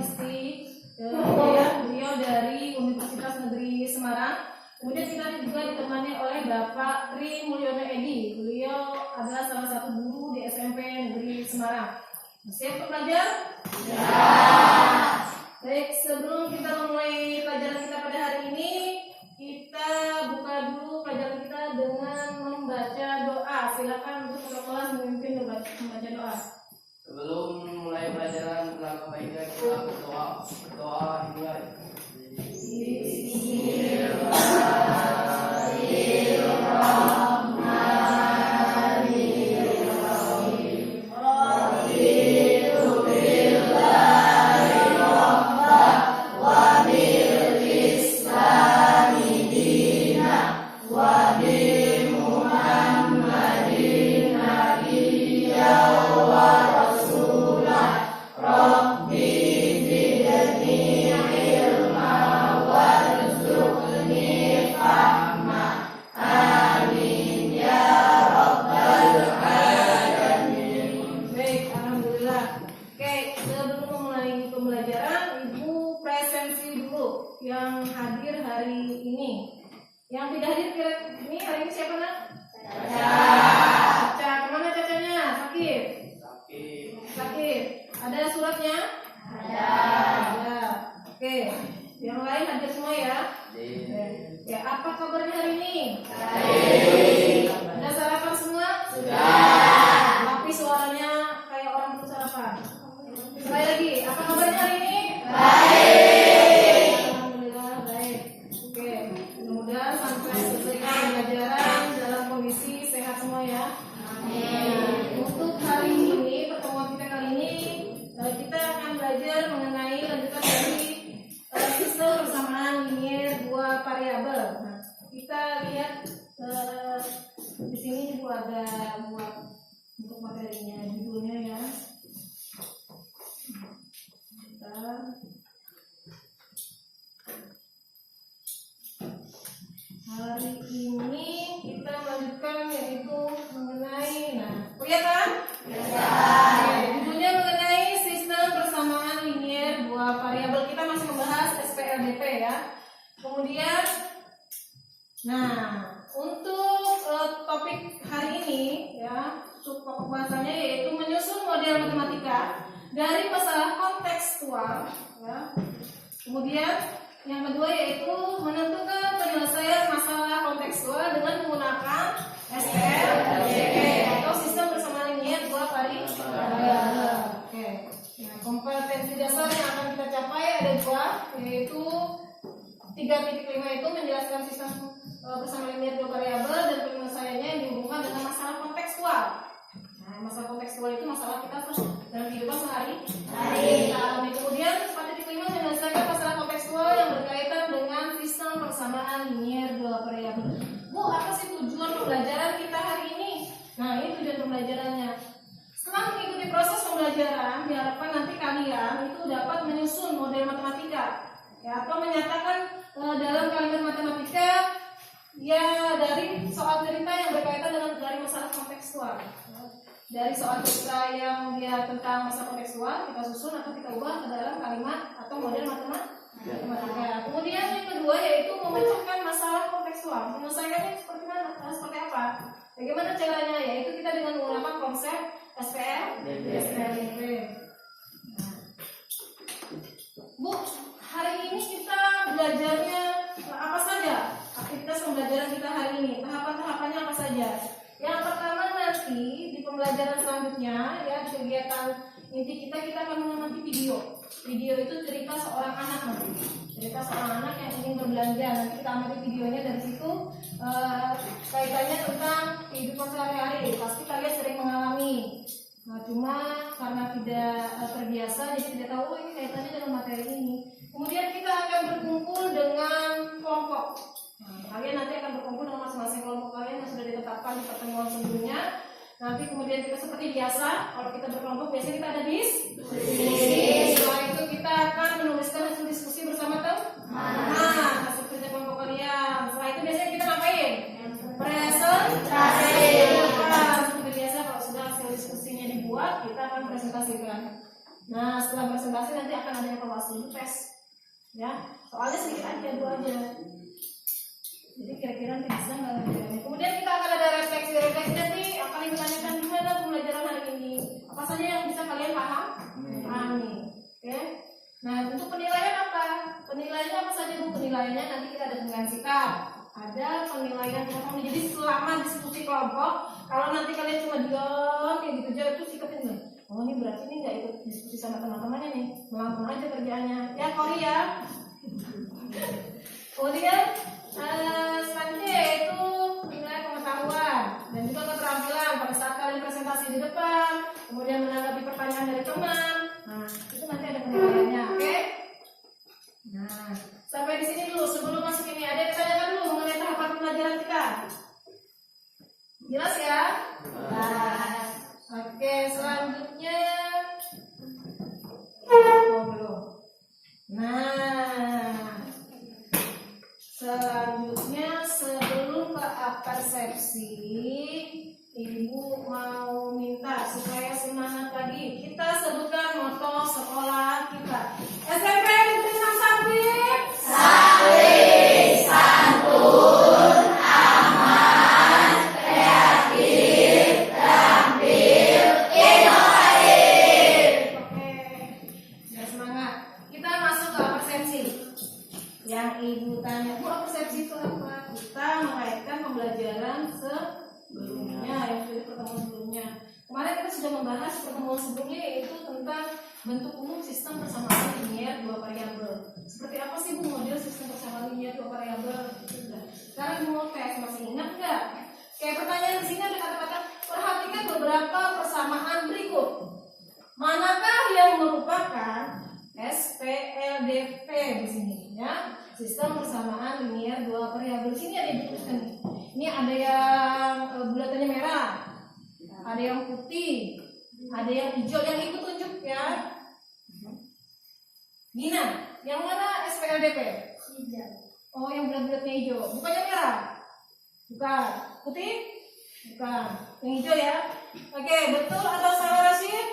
Isti, beliau dari Universitas Negeri Semarang. Kemudian kita juga ditemani oleh Bapak Tri Mulyono Edi. Beliau adalah salah satu guru di SMP Negeri Semarang. Siap untuk belajar? Ya. Baik, sebelum kita memulai pelajaran kita pada hari ini, kita buka dulu pelajaran kita dengan membaca doa. Silakan untuk ketua kelas memimpin membaca doa. Sebelum mulai pelajaran, langkah baiknya kita berdoa. Berdoa dimulai. Yang hadir hari ini. Yang tidak hadir ini hari ini siapa nak? Caca. Kemana cacanya? Sakit? Sakit. Ada suratnya? Ada. Oke. Yang lain hadir semua ya? Ya, apa kabarnya hari ini? Baik. Ada sarapan semua? Sudah. Tapi suaranya kayak orang belum sarapan. Sekali lagi, apa kabarnya hari ini? Baik. Sampai selesai pelajaran dalam kondisi sehat semua ya. Amin. Untuk hari ini, pertemuan kita kali ini, kita akan belajar mengenai lanjutan dari sistem persamaan linier dua variabel. Nah, kita lihat di sini Ibu ada buat untuk materinya, judulnya ya. Hari ini kita melanjutkan yaitu mengenai, kelihatan? Judulnya mengenai sistem persamaan linier dua variabel. Kita masih membahas SPLDP ya. Kemudian, untuk topik hari ini ya, pokok bahasanya yaitu menyusun model matematika dari masalah kontekstual ya. Kemudian yang kedua yaitu menentukan penyelesaian masalah kontekstual dengan menggunakan SPLDP atau sistem persamaan linier dua variabel. Oke. Nah, kompetensi dasar yang akan kita capai ada dua, yaitu 3.5 itu menjelaskan sistem persamaan linier dua variabel dan penyelesaiannya yang dihubungkan dengan masalah kontekstual. Nah, masalah kontekstual itu masalah kita dalam kehidupan sehari-hari. Kemudian 4.5 menyelesaikan masalah kontekstual yang berkaitan dengan sistem persamaan linier dua variabel. Bu, apa sih tujuan pembelajaran kita hari ini? Nah, ini tujuan pembelajarannya. Setelah mengikuti proses pembelajaran, diharapkan nanti kalian itu dapat menyusun model matematika ya, atau menyatakan dalam kalimat matematika ya dari soal cerita yang berkaitan dengan dari masalah kontekstual. Dari soal cerita yang dia tentang masalah kontekstual kita susun atau kita ubah ke dalam kalimat atau model matematika. Kemudian yang kedua yaitu memecahkan masalah kontekstual. Menyelesaikannya seperti mana? Seperti apa? Bagaimana caranya? Yaitu kita dengan menggunakan konsep SPLDP. Bu, hari ini kita belajarnya apa saja? Aktivitas pembelajaran kita hari ini, tahapan-tahapannya apa saja? Yang pertama nanti di pembelajaran selanjutnya ya, di kegiatan inti kita akan mengamati video. Video itu cerita seorang anak nanti. Cerita seorang anak yang ingin berbelanja. Nanti kita amati videonya dari situ. Kaitannya tentang kehidupan sehari-hari. Pasti kalian sering mengalami. Nah, cuma karena tidak terbiasa jadi tidak tahu ini kaitannya dengan materi ini. Kemudian kita akan berkumpul dengan kelompok. Kalian nanti akan berkumpul dengan masing-masing kelompok kalian yang sudah ditetapkan di pertemuan sebelumnya. Nanti kemudian kita seperti biasa, kalau kita berkelompok biasanya kita ada diskusi. Setelah itu kita akan menuliskan hasil diskusi bersama teman. Hasil kerja kelompok kalian. Setelah itu biasanya kita ngapain? Presentasi. Seperti biasa kalau sudah hasil diskusinya dibuat, kita akan presentasikan. Nah, setelah presentasi nanti akan ada evaluasi tes. Ya, soalnya sedikit aja, 2 aja. Jadi kira-kira nanti bisa nggak ngerjainnya. Kemudian kita akan ada refleksi. Refleksi nanti akan ditanyakan gimana pembelajaran hari ini. Apa saja yang bisa kalian pahami. Oke. Nah, untuk penilaian apa? Penilaiannya apa saja Bu? Penilaiannya nanti kita ada penilaian sikap, ada penilaian kelompok. Jadi selama diskusi kelompok, kalau nanti kalian cuma diam kayak gitu aja, itu sikapnya enggak. Oh, ini berarti ini nggak ikut diskusi sama teman-temannya nih, melampung aja kerjaannya. Ya, Korea. Kemudian selanjutnya yaitu nilai pengetahuan dan juga keterampilan pada saat kalian presentasi di depan, kemudian menanggapi pertanyaan dari teman. Nah, itu nanti ada penilaiannya, oke? Nah, sampai di sini dulu. Sebelum masuk ini, ada yang ditanyakan dulu mengenai tahapan pembelajaran kita. Jelas ya? Nah, oke, selanjutnya. Oh, belum. Nah, selanjutnya sebelum ke persepsi, Ibu mau minta supaya semangat lagi. Kita sebutkan moto sekolah kita. SMP Negeri 6 Sabik. Sabik, santun, aman, kreatif, terampil, inovatif. Oke, ya semangat. Kita masuk ke persepsi. Yang Ibu tanya, Bu, persepsi itu apa? Kita mengaitkan pembelajaran sebelumnya, yang sudah pertemuan sebelumnya. Kemarin kita sudah membahas pertemuan sebelumnya, yaitu tentang bentuk umum sistem persamaan linier 2 variabel. Seperti apa sih Bu model sistem persamaan linier 2 variabel? Sekarang Ibu mau tes, masih ingat nggak? Kayak pertanyaan di sini ada kata-kata, perhatikan beberapa persamaan berikut. Manakah yang merupakan SPLDP di sini, ya? Sistem persamaan linier 2 variabel. Sini ada dituliskan nih. Ini ada yang bulatannya merah, ada yang putih, ada yang hijau. Yang ikut tunjuk ya. Gina, yang mana SPLDP? Hijau. Oh, yang bulat-bulatnya hijau. Bukannya merah? Bukan. Putih? Bukan. Yang hijau ya. Oke, betul atau salah Rashid?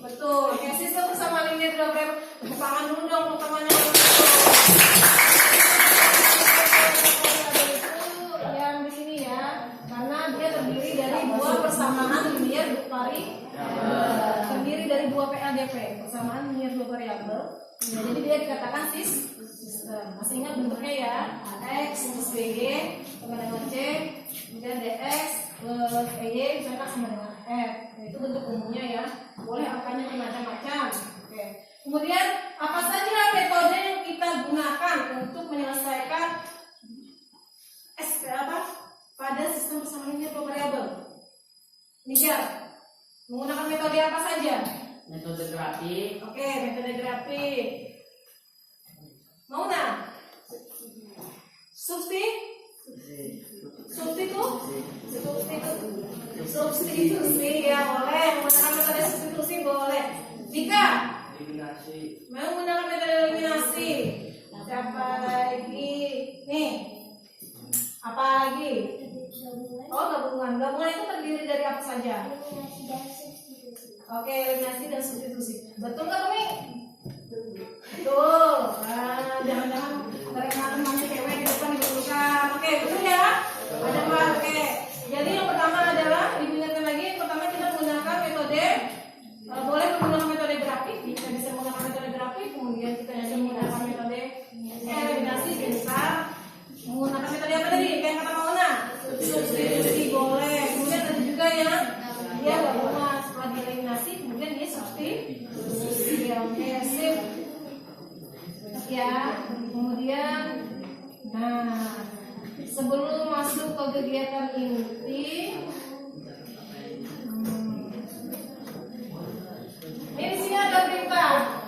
Betul. Oke, sistem persamaan linier 2 variabel. Tepuk tangan dulu dong, tepuk tangannya. Yang di sini ya, karena dia terdiri dari 2 persamaan linier 2 variabel. Terdiri dari 2 PLDP, persamaan linier 2 variabel. Ya, jadi dia dikatakan sistem. Masih ingat bentuknya ya? X plus BY sama dengan C, kemudian DX plus EY misalkan sama dengan F. Nah, itu bentuk umumnya ya. Boleh angkanya macam-macam. Oke. Kemudian apa saja metode yang kita gunakan untuk menyelesaikan pada sistem persamaan linier 2 variabel? Nijar, menggunakan metode apa saja? Metode grafik. Oke, metode grafik. Mauna? Substitusi ya boleh, menggunakan metode substitusi boleh. Jika Eliminasi. menggunakan metode eliminasi, siapa lagi? Nih, apa lagi? Oh, gabungan. Gabungan itu terdiri dari apa saja? Eliminasi dan substitusi. Oke, eliminasi dan substitusi. Betul nggak, Tommy? Betul. Nah, jangan-jangan teman-teman cewek di depan dibutuhkan. Oke, betul ya? Ada Pak. Oke. Jadi yang pertama adalah diingatkan lagi. Yang pertama kita menggunakan metode. Boleh menggunakan metode grafik. Kita bisa menggunakan metode grafik. Kemudian kita bisa menggunakan metode eliminasi bisa. Menggunakan metode apa tadi? Kayak kata Mauna. Substitusi boleh. Kemudian ada juga ya. Dia gabungan setelah dieliminasi. Kemudian dia substitusi. Oke, sip. Ya, kemudian sebelum masuk ke kegiatan inti, ini di sini ada perintah.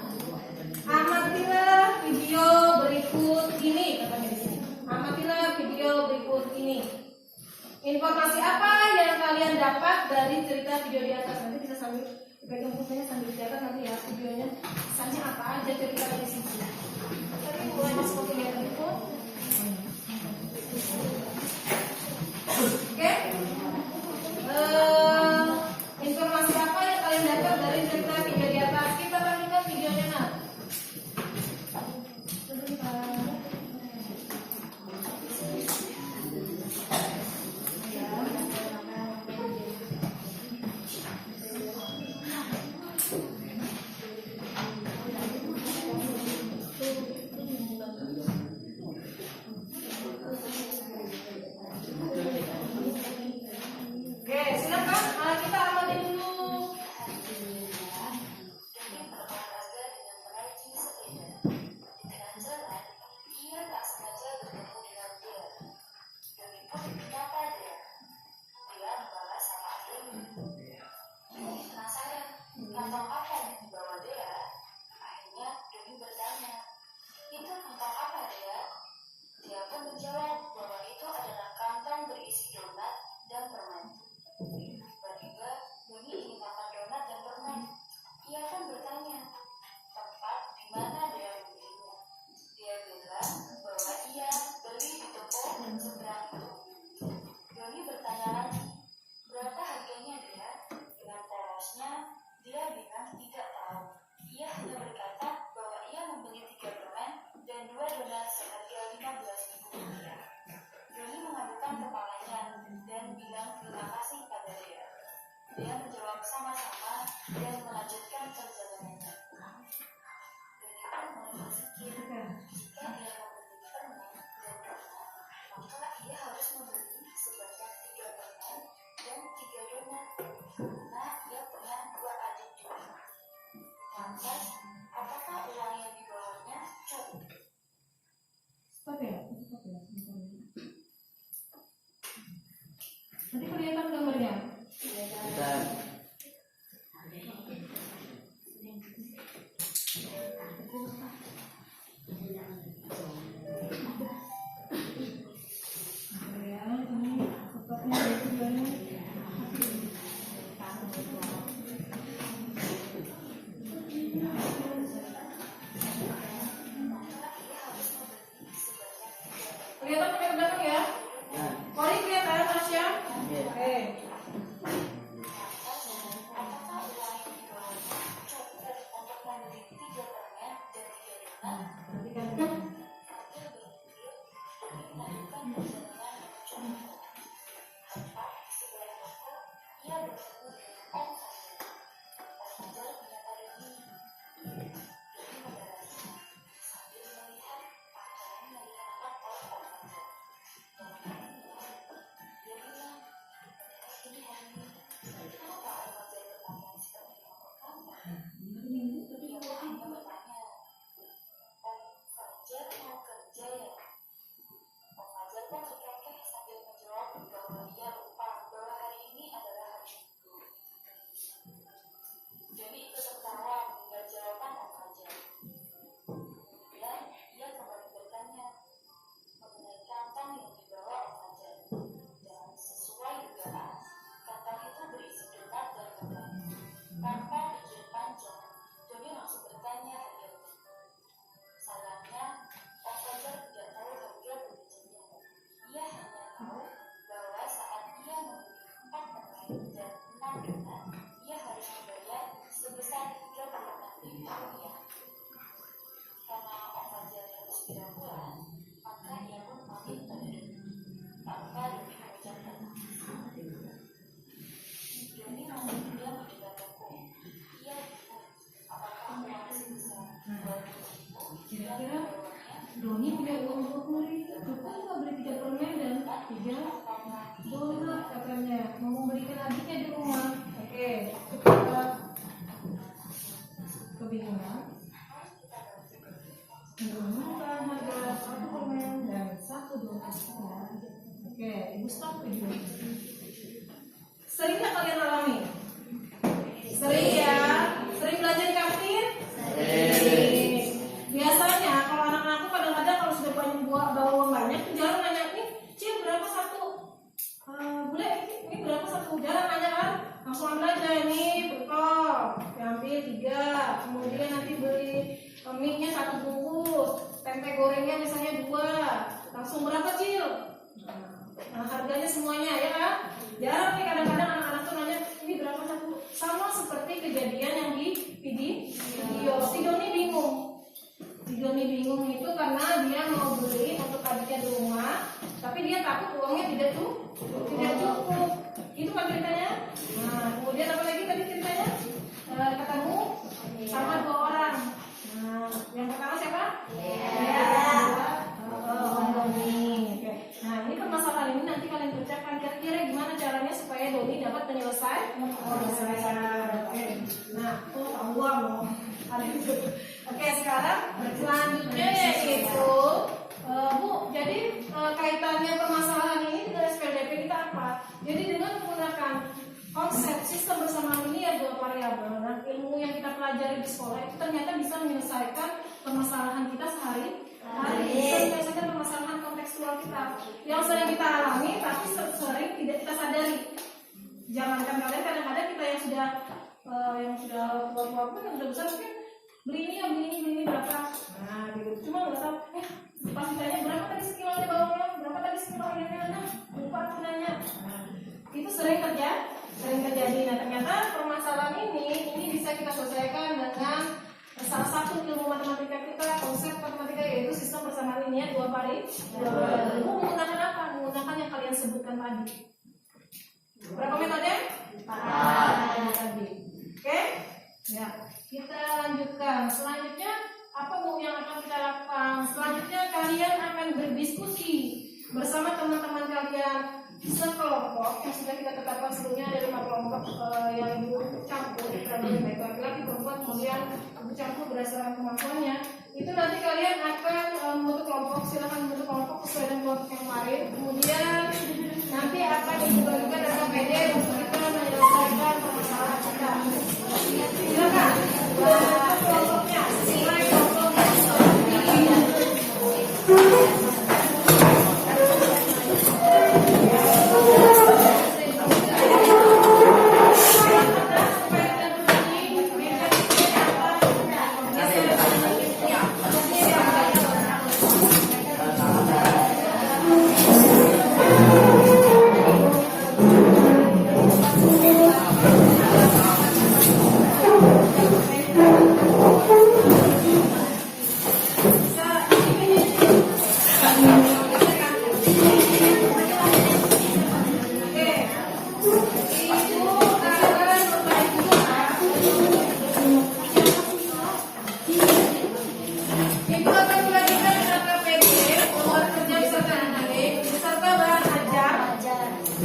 Amatilah video berikut ini, katanya di sini. Amatilah video berikut ini. Informasi apa yang kalian dapat dari cerita video di atas? Nanti bisa sambil pegang bukunya sambil dicatat nanti ya videonya. Misalnya apa aja cerita dari sini. Tapi mulai masuk ke kegiatan itu. Oke. Informasi apa yang kalian dapat dari cerita video di atas? Kita Karena ia punya 2 adik juga. Lantas, apakah uang yang di bawahnya cukup? Stop ya. Nanti kelihatan gambarnya. Dan Ya, ini stopnya ada tujuannya. Kelihatan pakai ke belakang ya? dan Kori kelihatan Tasya? ya. Oke. Apakah uang yang di bawahnya cukup untuk membeli 3 permen dan 3 donat? Perhatikan. Fadil berpikir demi melanjutkan perjalanan menuju toko. Tanpa segala toko, ia bertemu dengan Om Fajar. Om Fajar menyapa Doni. Doni membalasnya sambil melihat pakaian yang dikenakan oleh Om Fajar. Doni mendengar. Dia bilang, ini hari ini, kenapa Om Fajar berpakaian seperti motor kamu? Dia pun hanya bertanya, Om Fajar mau kerja ya? Om Fajar pun terkekeh sambil menjawab bahwa ia lupa bahwa hari ini adalah hari Minggu. Jadi ikut tertawa mendengar jawaban Om Fajar. Kemudian ia kembali bertanya mengenai kantong yang dibawa Om Fajar. Dan sesuai dugaan, kantong itu berisi donat dan permen. Tanpa pikir panjang, Doni langsung bertanya hadiahnya. Sayangnya, Om Fajar tidak tahu harga belinya. Ia hanya tahu bahwa saat ia membeli 4 permen dan 6 donat, ia harus membayar sebesar Rp36.000. Karena Om Fajar harus segera pulang, maka ia pun pamit pada Doni. Tanpa Doni mengucapkan Doni masih diam di depan toko. Ia bingung apakah uang sebesar Rp20.000 yang Kira-kira dibawanya Doni punya uang 20.000, cukup nggak beli 3 permen dan 3 donat katanya. Mau memberikan adiknya di rumah. Oke, kita kebingungan. Menggunakan harga 1 permen dan 1 donat. Oke, ibu stop video. Sering nggak kalian alami? Sering ya? Sering belajar di kantin? Sering. Biasanya kalau anak-anakku kadang-kadang kalau sudah bawa uang banyak, tuh jarang nanya nih, Cil berapa satu? Bule ini berapa satu? Jarang nanya kan? Langsung ambil aja ini bekal, ambil 3. Kemudian nanti beli mie-nya 1 bungkus, tempe gorengnya misalnya 2. Langsung berapa Cil? Nah, harganya semuanya ya kan? Jarang nih kadang-kadang anak-anak tuh nanya ini berapa satu. Sama seperti kejadian yang di video. Si Doni bingung. Si Doni bingung itu karena dia mau beli untuk adiknya di rumah, tapi dia takut uangnya tidak cukup. Itu kan ceritanya. Nah, kemudian apa lagi tadi ceritanya? Ketemu sama 2 orang. Nah, yang pertama siapa? Om Doni. Oke. Nah, ini permasalahan ini nanti kalian kerjakan kira-kira gimana caranya supaya Doni dapat menyelesaikan. Oke. Nah, tahu uang loh. Oke, sekarang selanjutnya yaitu Bu, jadi kaitannya permasalahan ini dengan SPLDP kita apa? Jadi dengan menggunakan konsep sistem bersamaan ini ada 2 variabel. Nah, ilmu yang kita pelajari di sekolah itu ternyata bisa menyelesaikan permasalahan kita sehari-hari. Bisa menyelesaikan permasalahan kontekstual kita yang sering kita alami, tapi sering tidak kita sadari. Jangankan kalian, kadang-kadang kita yang sudah tua-tua pun, yang sudah besar mungkin beli ini berapa. Nah, gitu. Cuma nggak tahu. Pas ditanya berapa tadi sekilanya bawangnya, berapa tadi sekilanya, lupa aku nanya. Nah, itu sering terjadi. Nah, ternyata permasalahan ini bisa kita selesaikan dengan salah satu ilmu matematika kita, konsep matematika yaitu sistem persamaan linear 2 variabel. Menggunakan apa? Menggunakan yang kalian sebutkan tadi. Berapa metode? 4 tadi. Oke? Ya, kita lanjutkan. Selanjutnya apa Bu yang akan kita lakukan? Selanjutnya kalian akan berdiskusi bersama teman-teman kalian sekelompok yang sudah kita tetapkan sebelumnya ada 5 kelompok yang bercampur, baik laki-laki, perempuan, kemudian bercampur berdasarkan kemampuannya. Itu nanti kalian akan membentuk kelompok, silakan membentuk kelompok sesuai dengan kelompok yang kemarin. Kemudian nanti akan dibagikan RKPD untuk kita menyelesaikan permasalahan kita. Silakan kelompoknya sesuai kelompok yang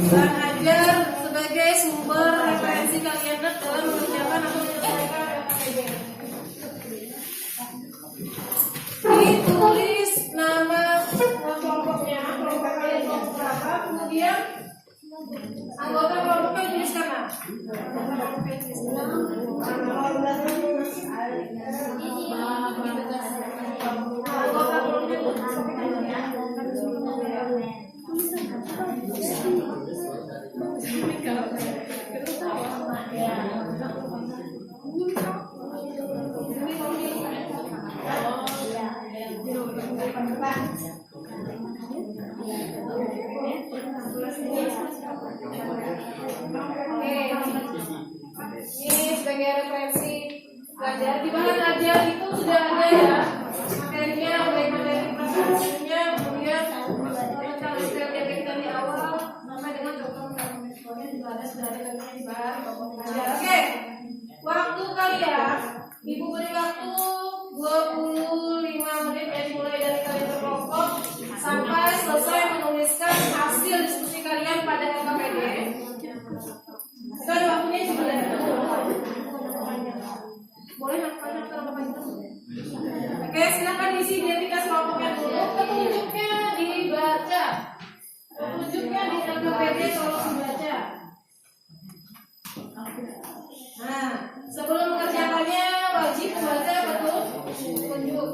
bahan ajar sebagai sumber referensi kalian dalam mengerjakan atau menyelesaikan RKPD. Ditulis nama kelompoknya, kelompok kalian kelompok berapa, kemudian anggota kelompoknya dituliskan. Anggota kelompoknya ini sebagai referensi belajar. Di bahan ajar itu sudah ada ya materinya, baik materi presentasinya, kemudian tentang detail yang kita di awal, sampai dengan dokumen juga ada, sudah ada di bahan ajar. Oke, waktu kalian, ibu beri waktu 25 menit ya, dimulai dari kalian berkelompok sampai selesai menuliskan hasil diskusi kalian pada RKPD. Itu ada waktunya juga. Boleh Oke, silakan isi identitas kelompoknya dulu. Petunjuknya dibaca. Petunjuknya di RKPD tolong dibaca. Nah, sebelum mengerjakannya wajib membaca petunjuk.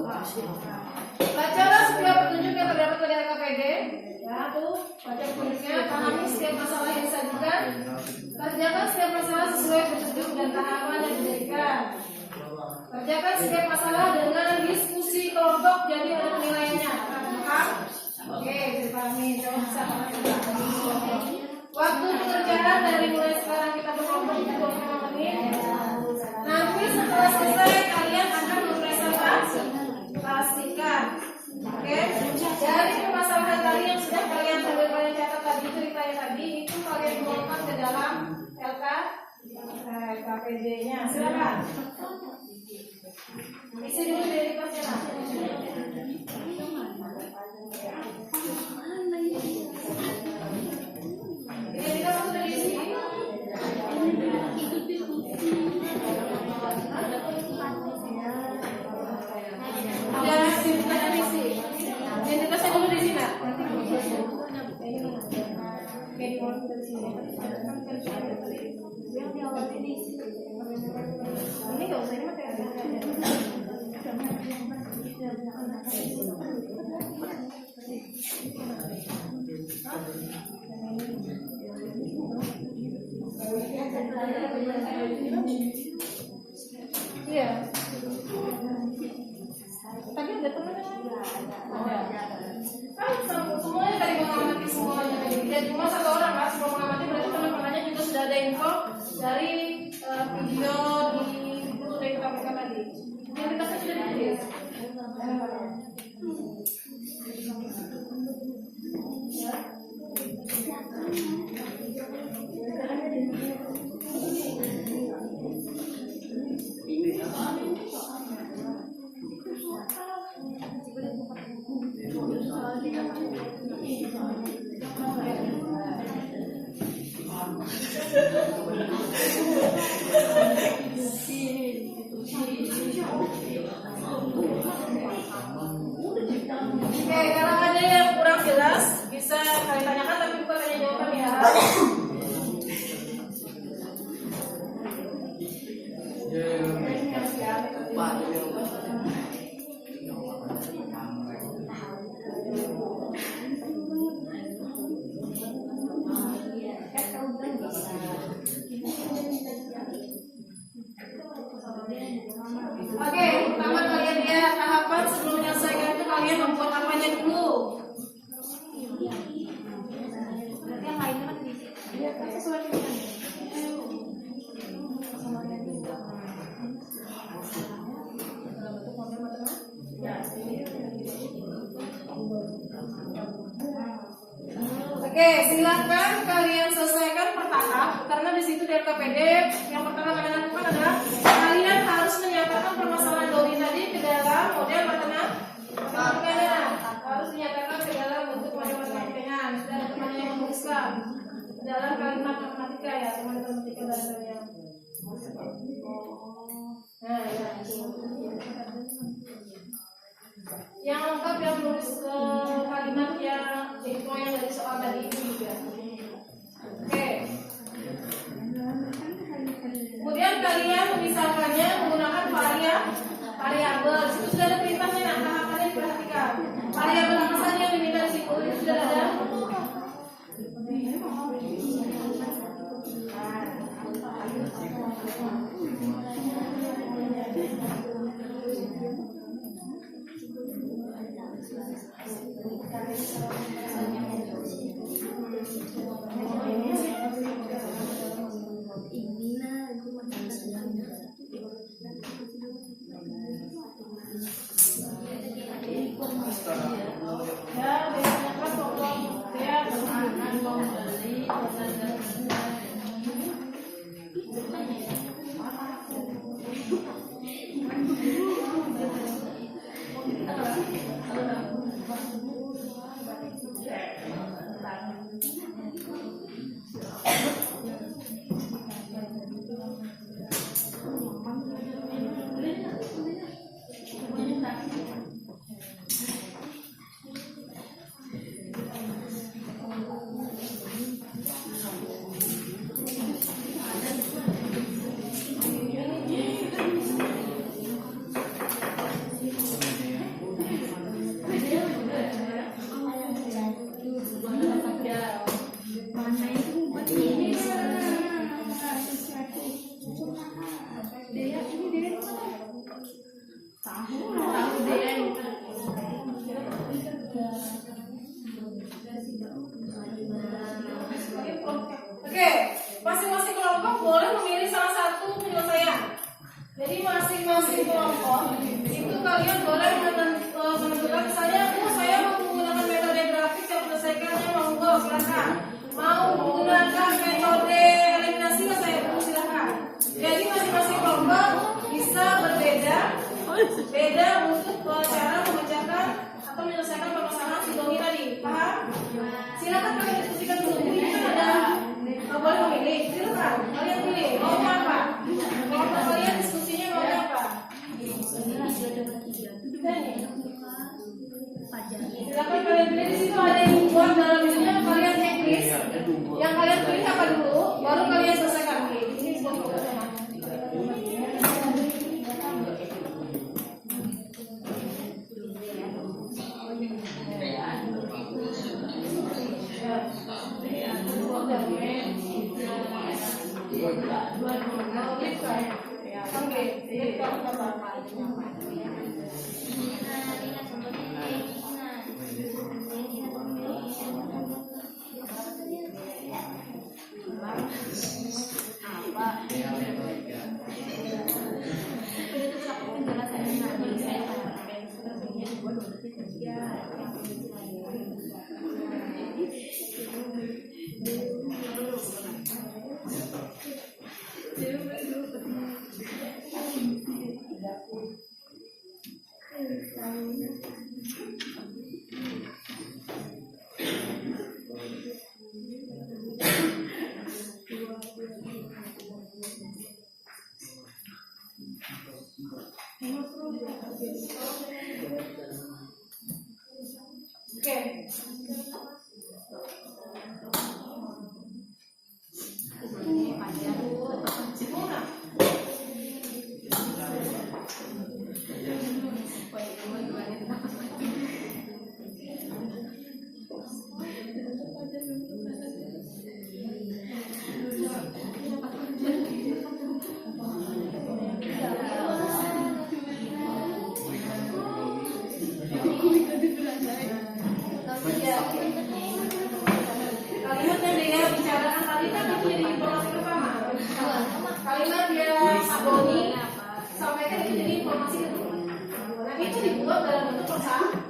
Bacalah setiap petunjuk yang terdapat pada RKPD. Ya, tuh baca petunjuknya, pahami setiap masalah yang disajikan, kerjakan setiap masalah sesuai petunjuk dan tahapan yang diberikan. Kerjakan setiap masalah dengan diskusi kelompok, jadi ada penilaiannya. Paham? Oke, dipahami. Coba bisa pahami. Waktu pekerjaan dari mulai sekarang kita berkelompok 25 menit. Nanti setelah selesai kalian akan mempresentasikan. Oke, dari permasalahan tadi yang sudah kalian catat tadi, ceritanya tadi itu kalian tuangkan ke dalam RKPD-nya. Silakan. Isi dulu dari pasien. Ini kita masuk dari sini. Ya, kita dari sini. Identitasnya dulu di sini. Oke, di mana dari sini? Yang di awal ini. Ini nggak usah, ini materi. Iya. Tadi ada temennya. Kan semuanya tadi mengamati semuanya tadi. Dan cuma satu orang kan, semua mengamati, berarti teman-temannya juga sudah ada info dari video di buku dari KPK tadi. Yang kita sudah ditulis. Oke, silakan kalian selesaikan per tahap karena di situ di LKPD yang pertama kalian lakukan adalah kalian harus menyatakan permasalahan Doni tadi ke dalam model matematikanya. Harus dinyatakan ke dalam bentuk model matematikanya. Sudah ada temannya yang menuliskan dalam kalimat matematika ya, teman-teman matematika bahasanya. Nah, ya. Yang lengkap yang menulis kalimat yang info yang dari soal tadi itu juga. Oke. Kemudian kalian memisahkannya menggunakan variabel. Itu sudah ada perintahnya, nah tahapannya diperhatikan. Variabel apa saja yang diminta di situ? Itu sudah ada. Ya, biasanya kan pokok dia akan membeli Oke, masing-masing kelompok boleh memilih salah satu penyelesaian. Jadi masing-masing kelompok itu kalian boleh menentukan misalnya, saya mau menggunakan metode grafik yang menyelesaikannya, monggo silakan. Mau menggunakan metode eliminasi, saya silakan. Jadi masing-masing kelompok bisa berbeda untuk cara memecahkan atau menyelesaikan permasalahan si Doni tadi. Paham? Silakan kalian diskusikan dulu. Ini kan ada boleh memilih. Silakan kalian pilih maunya apa. Kelompok kalian diskusinya maunya apa. Silakan kalian pilih. Di situ ada yang buat dalam ininya kalian checklist. Yang kalian pilih apa dulu, baru kalian selesaikan. Ini buat bersama. Kalimat yang dia bicarakan tadi kan itu jadi informasi pertama. Kalimat dia Doni sampaikan itu jadi informasi kedua. Nah itu dibuat dalam bentuk persamaan.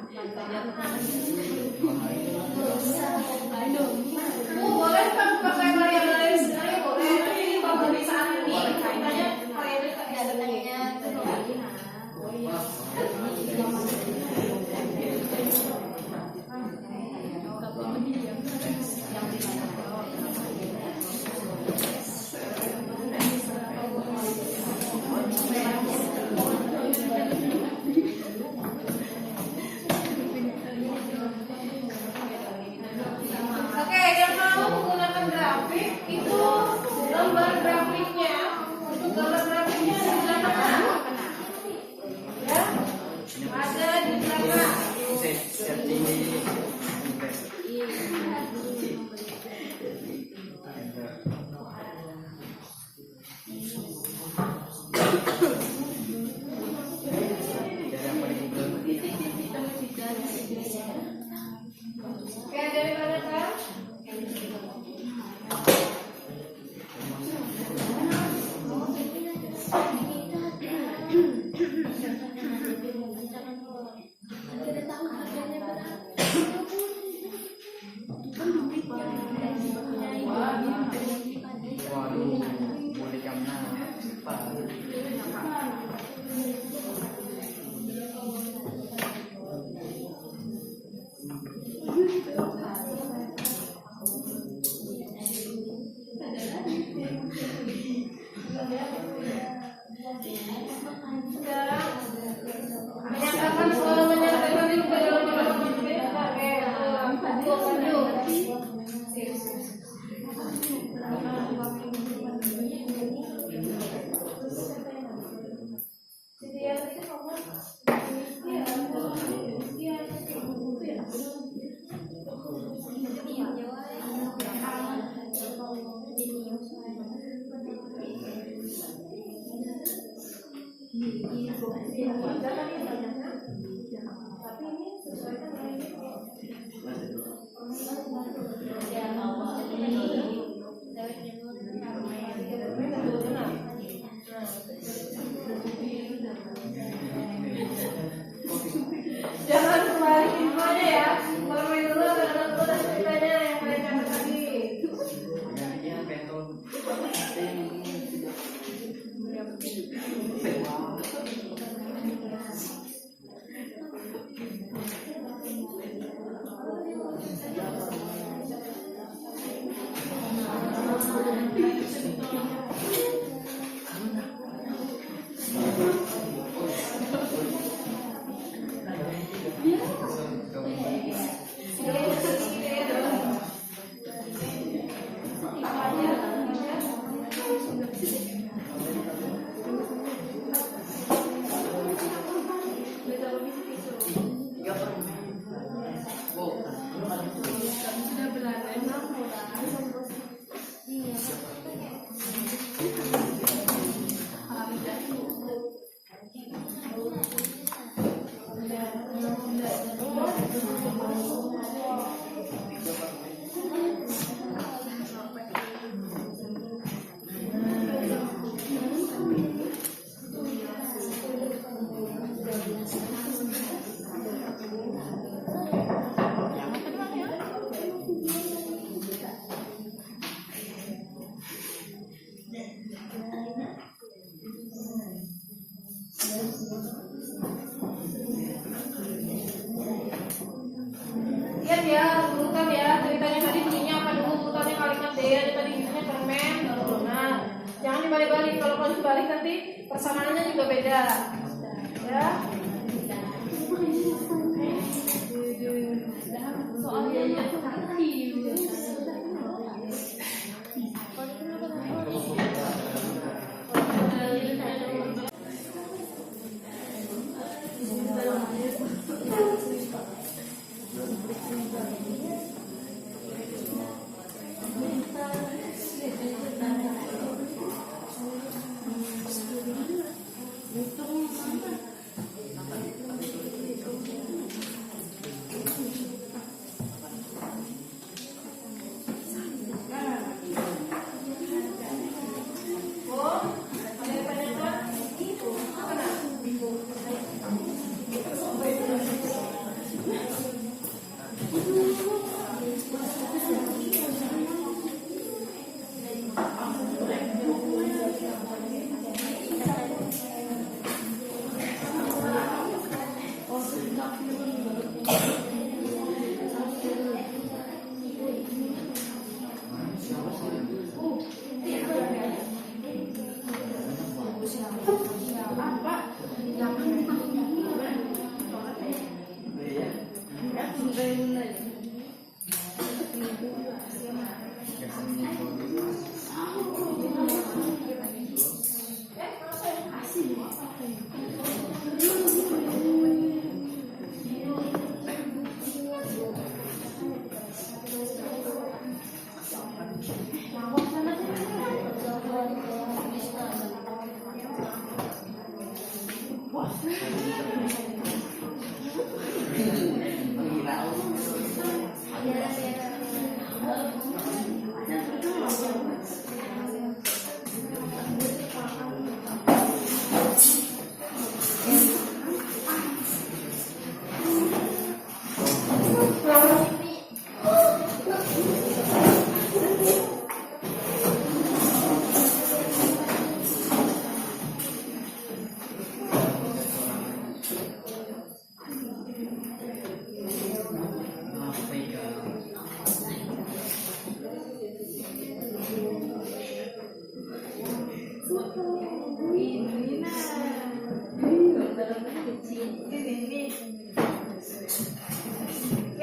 Lihat ya, urutan ya, ceritanya tadi bunyinya apa dulu, urutannya kalimat D, ada tadi bunyinya permen, nah, jangan dibalik-balik, kalau kamu dibalik nanti persamaannya juga beda, ya.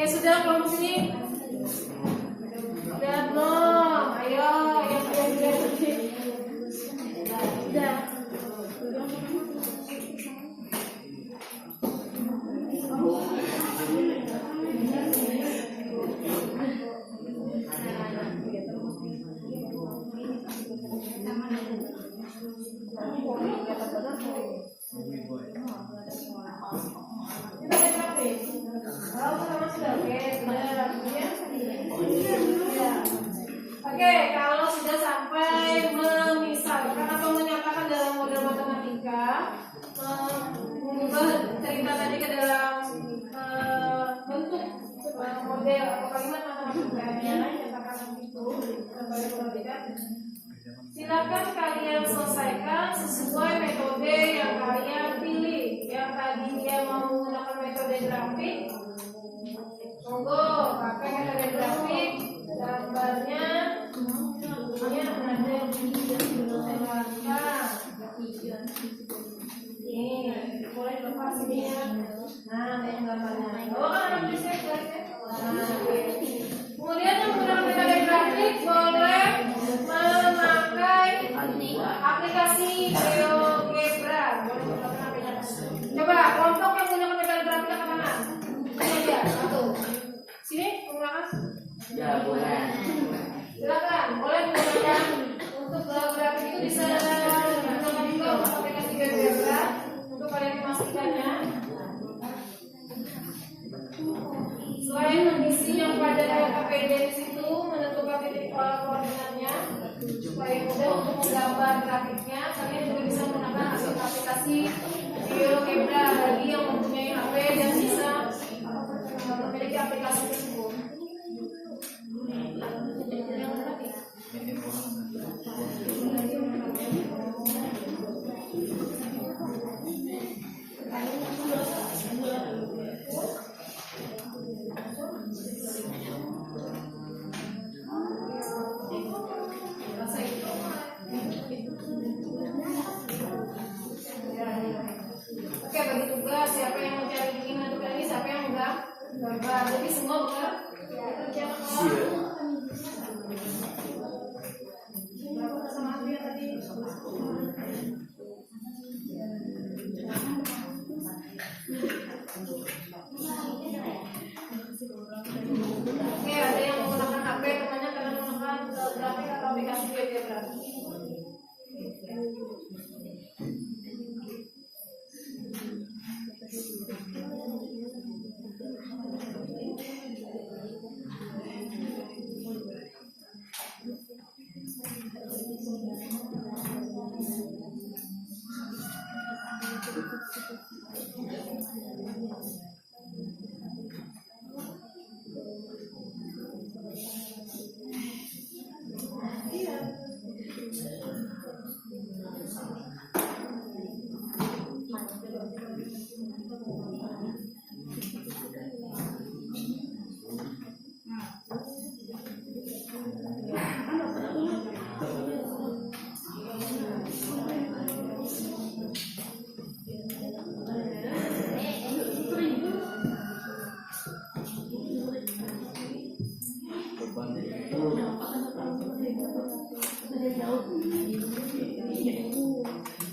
Ya sudah, kelompok sini. Udah belum? Ayo, yang udah. Udah. Oke, kalau sudah sampai memisalkan atau menyatakan dalam model matematika, mengubah cerita tadi ke dalam bentuk model atau kalimat matematika yang nyatakan itu sebagai matematika. Silakan kalian selesaikan sesuai metode yang kalian pilih. Yang tadi dia mau menggunakan metode grafik, monggo pakai metode grafik. Gambarnya ada di belakang. Ini boleh lepas ini ya. Nah, ini gambarnya. Oh, kan ada tulisnya guys. Kemudian yang menggunakan metode grafik boleh memakai aplikasi GeoGebra. Boleh menggunakan aplikasi. Coba kelompok yang menggunakan metode grafik ke mana? Ini aja satu. Sini menggunakan. Ya boleh. Silakan, boleh menggunakan untuk grafik itu bisa menggunakan juga untuk aplikasi GeoGebra untuk kalian memastikannya. yang pada KPD di situ menentukan titik koordinatnya supaya mudah untuk menggambar grafiknya. Kalian juga bisa menggunakan aplikasi GeoGebra bagi yang mempunyai HP dan bisa memiliki aplikasi tersebut. Oke, bagi tugas siapa yang mencari bikin menentukan ini, siapa yang enggak gambar. Jadi semua bekerja berapa kesamaan dia tadi? Oke, ada yang menggunakan HP, temannya kalian menggunakan grafik atau aplikasi GeoGebra.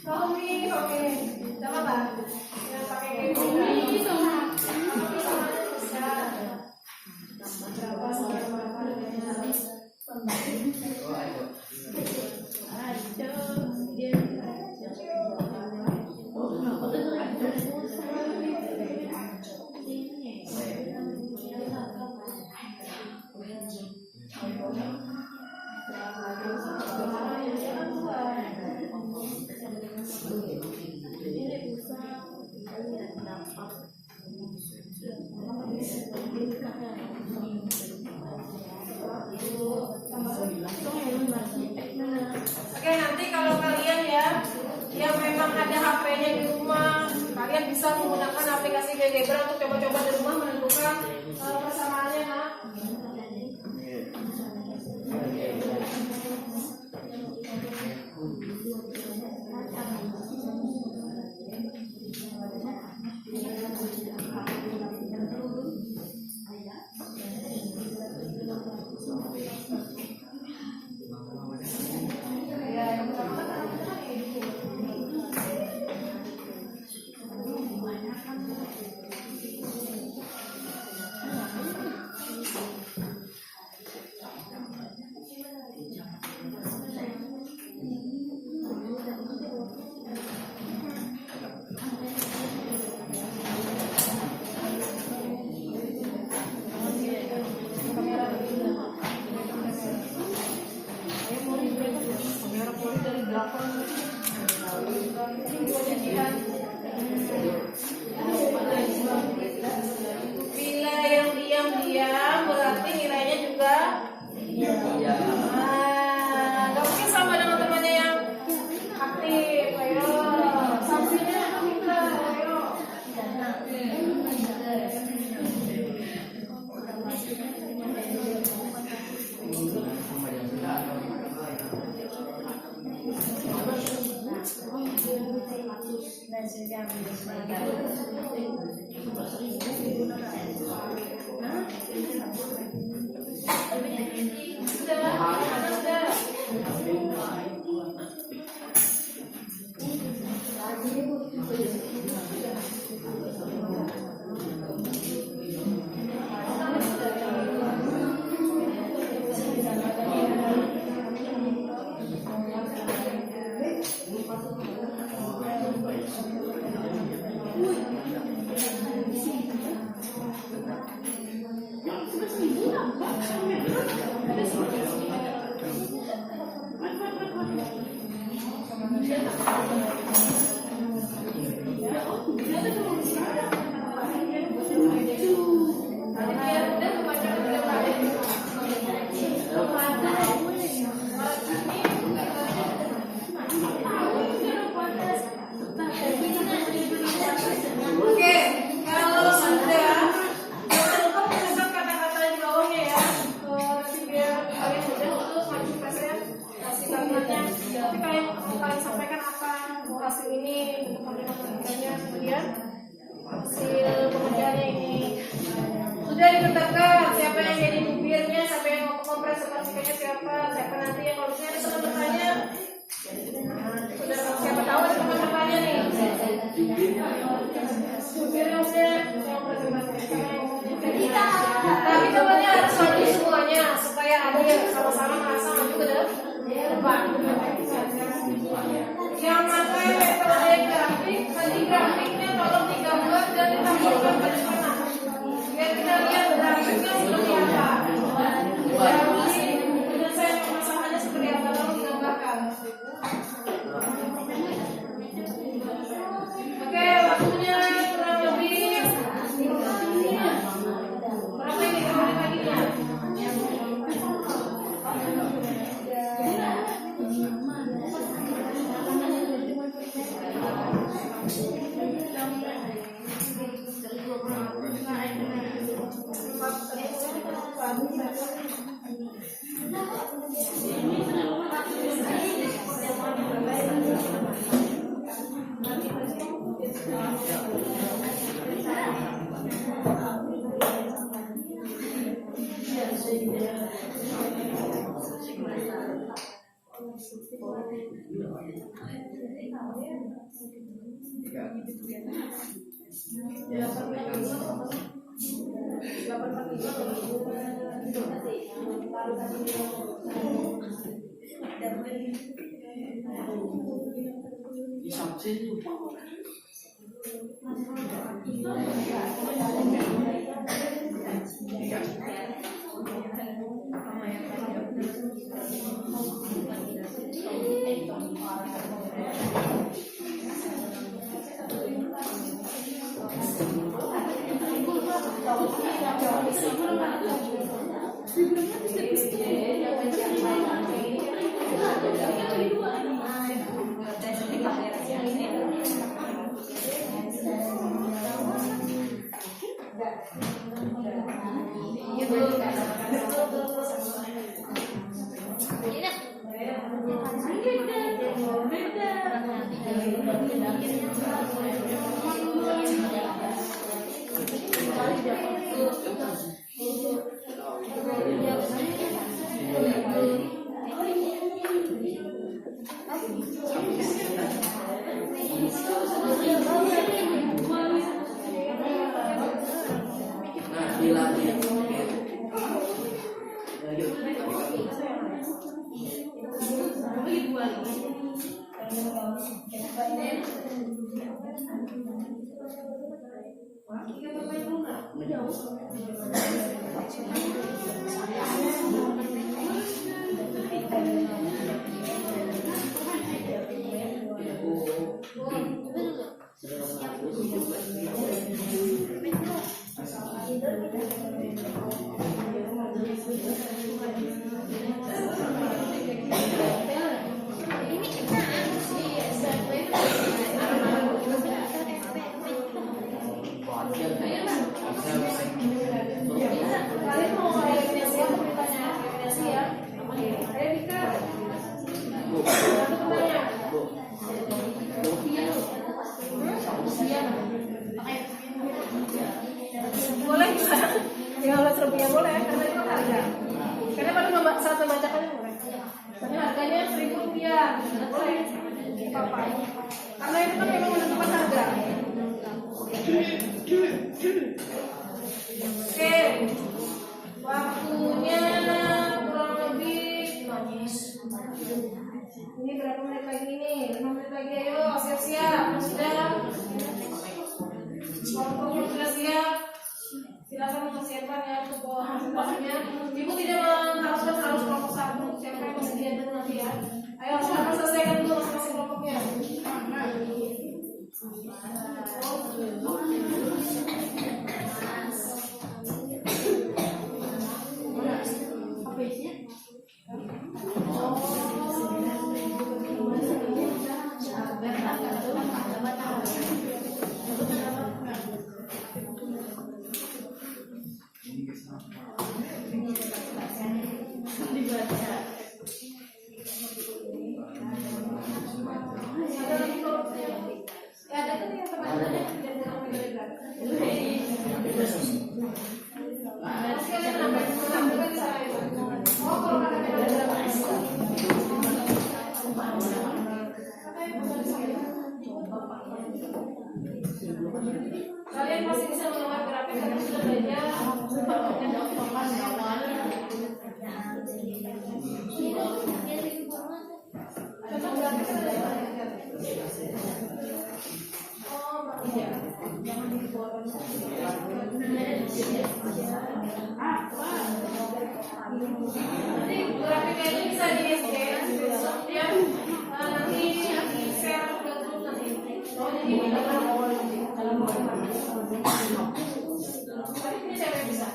Tommy, oke. Sama Mbak. Yang pakai ini sama. Bisa. Berapa sampai berapa adanya? Oke, nanti kalau kalian ya yang memang ada HP-nya di rumah, kalian bisa menggunakan aplikasi GeoGebra untuk coba-coba di rumah menentukan persamaannya, nak. Oke, kalau sudah, jangan lupa mencatat kata-kata di bawahnya ya. Nanti biar kalian mudah untuk maju saya kasih kalimatnya. Tapi kalian sampaikan apa hasil ini untuk matematikanya, kemudian hasil pengerjaannya ini sudah ditetapkan siapa yang jadi jubirnya, siapa yang mempresentasikannya, siapa nanti yang kalau misalnya ada teman bertanya. Sudah siapa tahu ada teman bertanya nih. Jubirnya udah yang presentasikan. Tapi temannya harus maju semuanya supaya adil, sama-sama merasa maju ke depan. Yang mana kalau ada grafik, nanti grafiknya tolong digambar dan ditampilkan pada sana. Biar kita lihat grafiknya seperti apa. Jadi penyelesaian permasalahannya seperti apa, tolong digambarkan. Oke, waktunya kurang lebih berapa ini paginya? Boleh bisa, Rp15.000 boleh, karena itu harga. Karena pada saat membacakannya boleh. Tapi harganya Rp1.000, boleh. Apa? Karena itu kan memang menentukan harga. Oke, waktunya kurang lebih ini berapa menit lagi nih? 5 menit lagi, ayo siap-siap. Sudah? Kelompok sudah siap? Silakan mempersiapkan ya untuk presentasinya. Ibu tidak mengharuskan harus kelompok 1. Siapa yang bersedia dulu nanti ya. Ayo silakan selesaikan dulu masing-masing kelompoknya? Kalian masih bisa mengawal grafik karena sudah belajar nanti grafiknya itu bisa di scan screenshot ya, nanti di share ke grup nanti. Jadi ini siapa yang bisa?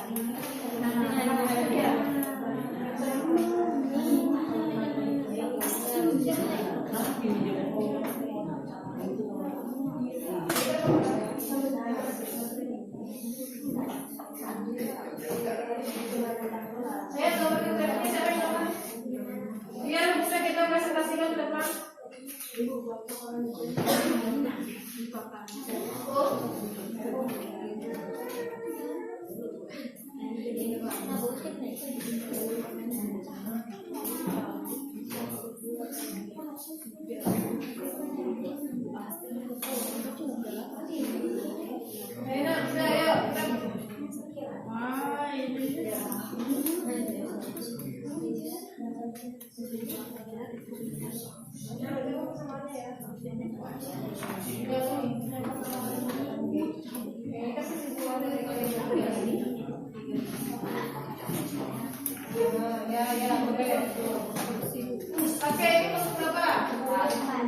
Saya coba kita siapa yang dapat? Biar bisa kita presentasikan ke depan. Enak, udah ayo. Oke, ini masuk berapa?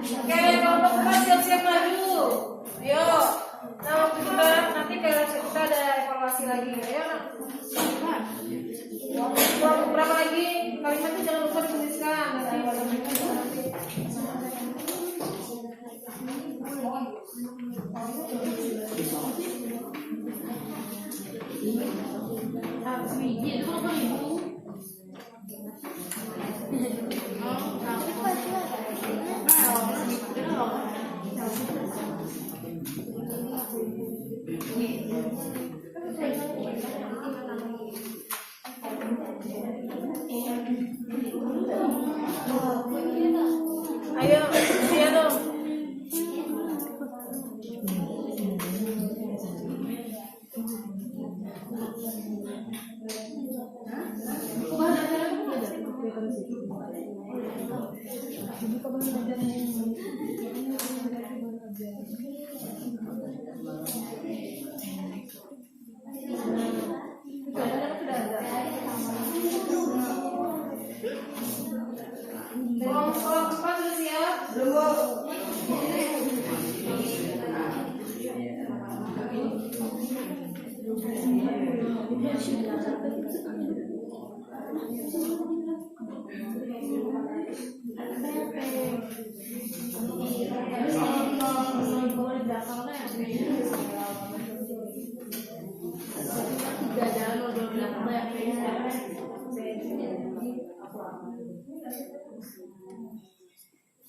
Oke, kelompok 4 siap-siap maju. Ayo. Nah, waktu kita nanti kita ada evaluasi lagi. Ayo, nak. Kelompok berapa lagi? Kalimatnya jangan lupa dituliskan. Ayo, siap dong. Kelompok 4 sudah siap? Belum.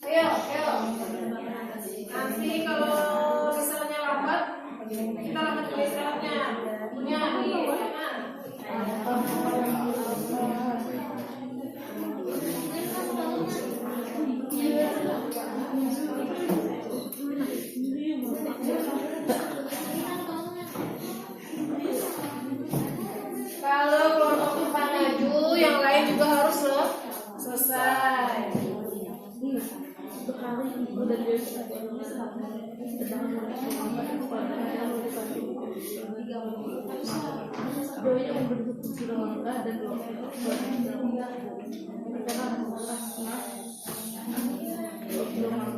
Ayo. Nanti kalau misalnya lambat, kita lambat ke istirahatnya. Punya di mana? Kalau kelompok 4 maju, yang lain juga harus selesai. Dan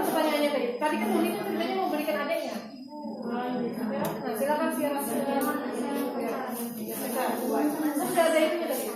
Pertanyaannya tadi kan Uli kan ceritanya mau berikan adiknya. Nah, silakan siapa sudah ada itu tadi.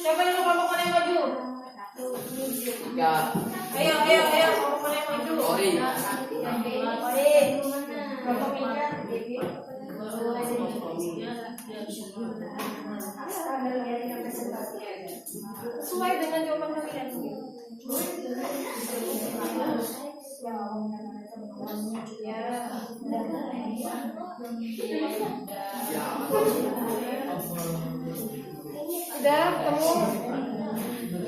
Siapa yang kelompok yang maju? Ya. Ayo, kelompok yang maju. Ori. Kelompok ikan. Sesuai dengan jawaban kalian. Sudah ketemu?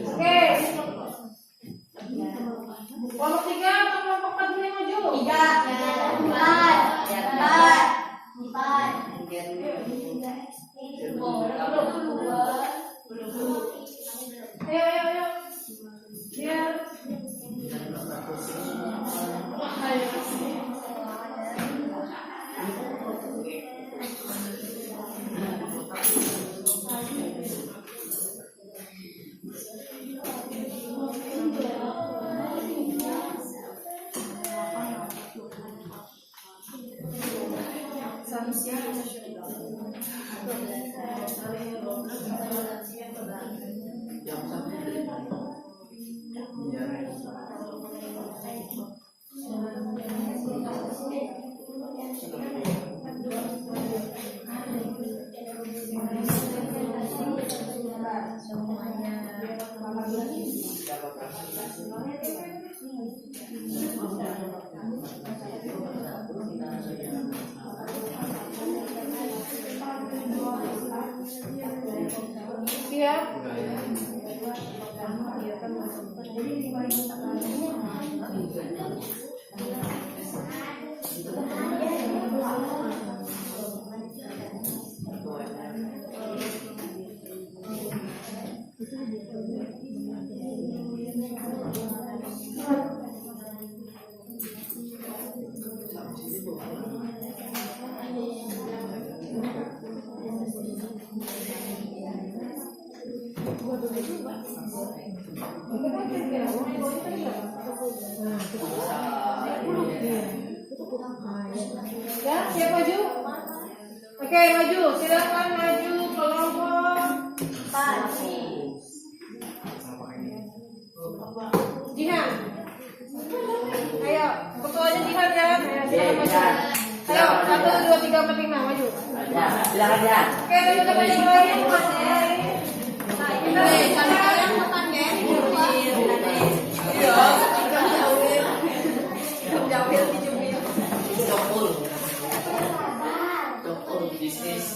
Oke. Kelompok 3 atau kelompok 4 dulu yang maju? 4. Ayo. Biar. Iya. Ya, siap maju? Oke, maju. Silakan maju kelompok Jihan. Ayo, ketuanya Jihan ya. Ayo, silakan maju. Ayo, 1, 2, 3, 4, 5, maju. Silakan ya. Oke, teman-teman yang lain. Bisnis.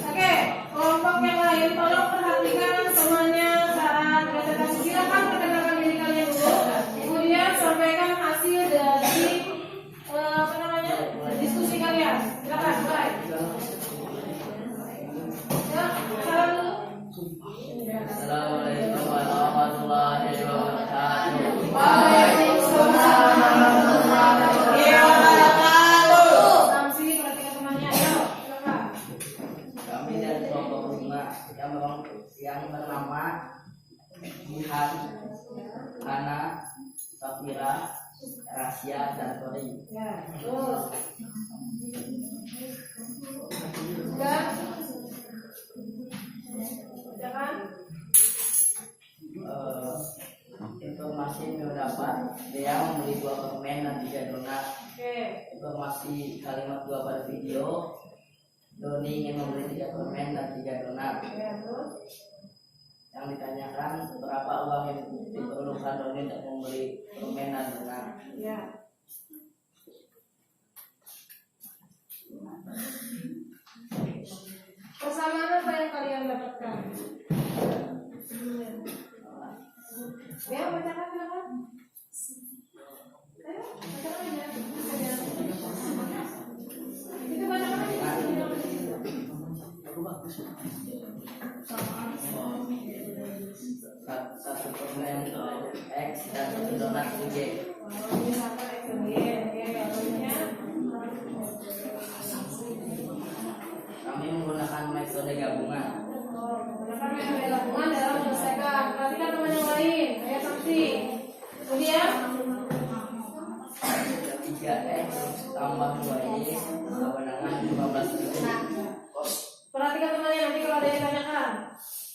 Oke, kelompok yang lain tolong perhatikan semuanya saat presentasi. Silakan perkenalkan diri kalian dulu. Kemudian sampaikan hasil dari diskusi kalian. Silakan, mulai. Ya, salam dulu. Assalamualaikum warahmatullahi wabarakatuh. Samsi, perhatikan temannya. Ayo, silakan. Kami dari kelompok 5 yang bernama Jihan, Hana, Safira, Rasya, dan Tori. Ya, betul. Sudah? Bacakan. Informasi yang dapat dia membeli 2 permen dan 3 donat. Oke. Informasi kalimat 2 pada video. Doni ingin membeli 3 permen dan 3 donat. Ya, terus. Yang ditanyakan berapa uang yang diperlukan Doni untuk membeli permen dan donat. Ya. Persamaan apa yang kalian dapatkan? Ya, bacakan silakan. Ayo, bacakan aja. Itu bacakan aja. Satu permen X dan 1 donat Y. Oh, ini apa XY? Oke, artinya Kami menggunakan metode gabungan. oh, menggunakan metode gabungan dalam menyelesaikan. Perhatikan teman yang lain. Ayo, Samsi. Kemudian 3X tambah 2Y sama dengan 15.000. perhatikan temannya nanti kalau ada yang tanyakan.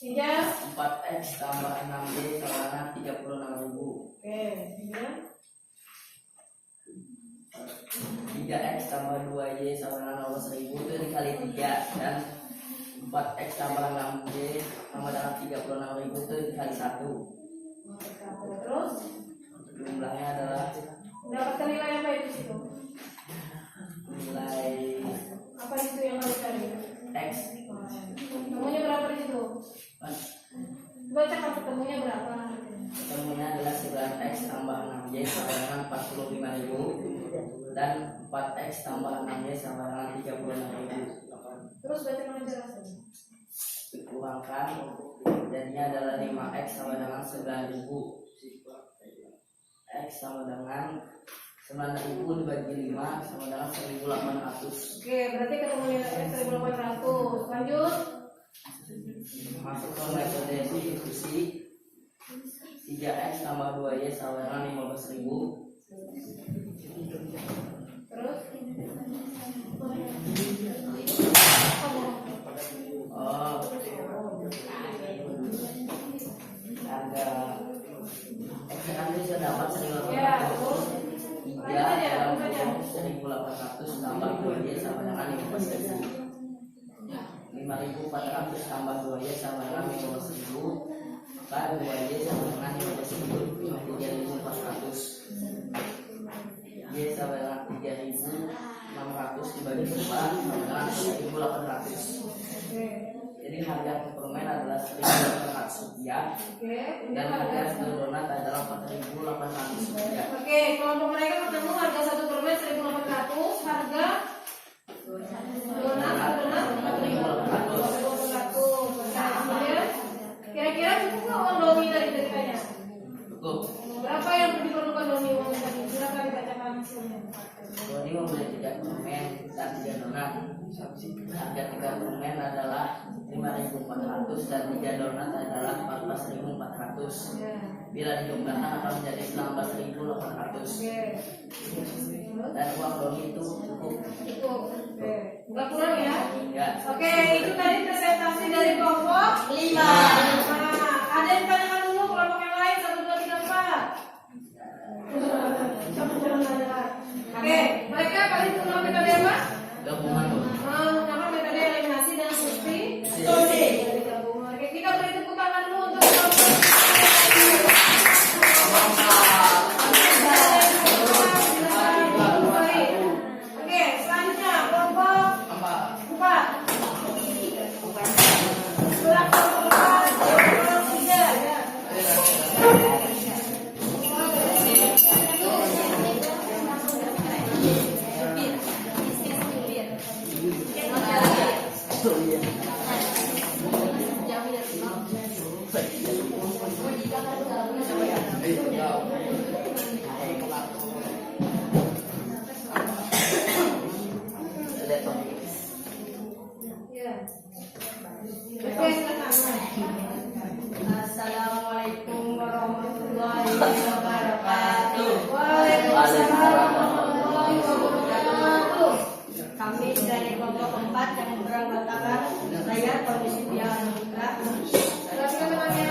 3. 4X tambah 6Y sama dengan 36.000. Oke, kemudian 3X tambah 2Y sama dengan 12.000 itu dikali 3, dan 4X tambah 6Y sama dengan 36.000 itu dikali 1. terus Jumlahnya adalah mendapatkan nilai apa itu situ? nilai Apa itu yang harus cari? X. Ketemunya berapa di situ? Baca kan ketemunya berapa? Ketemunya adalah 9X tambah 6Y sama dengan 45.000, dan 4X tambah 6Y sama dengan 36.000. Terus baca kan jelasin. Dikurangkan jadinya adalah 5X sama dengan 9.000. X sama dengan 9.000 dibagi 5 sama dengan 1.800. Oke, berarti ketemu nilai 1.800. Lanjut. Masuk ke metode substitusi. 3x tambah 2y sama dengan 15.000. Terus harga x kan bisa dapat 1.800. ya, terus 1.800 tambah 2y sama dengan 15.000. 5.400 tambah 2y sama dengan 15.000. Maka 2y sama dengan 15.000 3.400. Y sama dengan 3.600 dibagi 2 sama dengan 1.800. oke. Jadi harga permen adalah 1.800 rupiah Oke, dan harga satu donat adalah 4.800 rupiah. Oke, kelompok mereka ketemu harga satu permen 1.800, harga donat 4.800. Kemudian kira-kira cukup nggak uang Doni tadi ceritanya? Cukup. Berapa yang diperlukan Doni uang tadi? Silakan dibacakan hasilnya. Doni membeli 3 permen dan 3 donat. Harga 3 permen adalah 5.400 dan 3 donat adalah 14.400. Ya. Bila dijumlahkan akan menjadi 19.800. Oke. Dan uang Doni itu cukup. Cukup. Oke. Nggak kurang ya? Ya. Oke, itu tadi presentasi dari kelompok 5. Ada yang tanyakan dulu kelompok yang lain 1, 2, 3, 4. Jangan nanya. Oke, mereka paling menggunakan metode apa? Gabungan Bu. Menggunakan metode eliminasi dan substitusi. Oke, kita beri tepuk tangan dulu untuk kelompok. Oke, selanjutnya kelompok 4. Surat kelompok 3 ya. Ya. Oke, silakan. Assalamualaikum warahmatullahi wabarakatuh. Waalaikumsalam warahmatullahi wabarakatuh. Kami dari kelompok 4 yang beranggotakan saya Kondisi Piala Putra. Silakan temannya.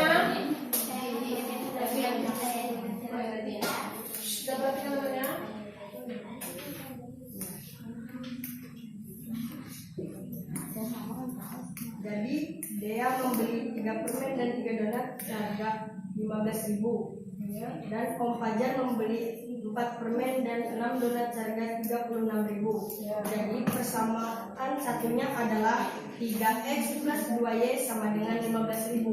Dapat temannya. Jadi dia membeli 3 permen dan 3 donat seharga 15.000. Dan Om Fajar membeli 4 permen dan 6 donat seharga 36.000. Jadi persamaan satunya adalah 3x plus 2y sama dengan 15.000.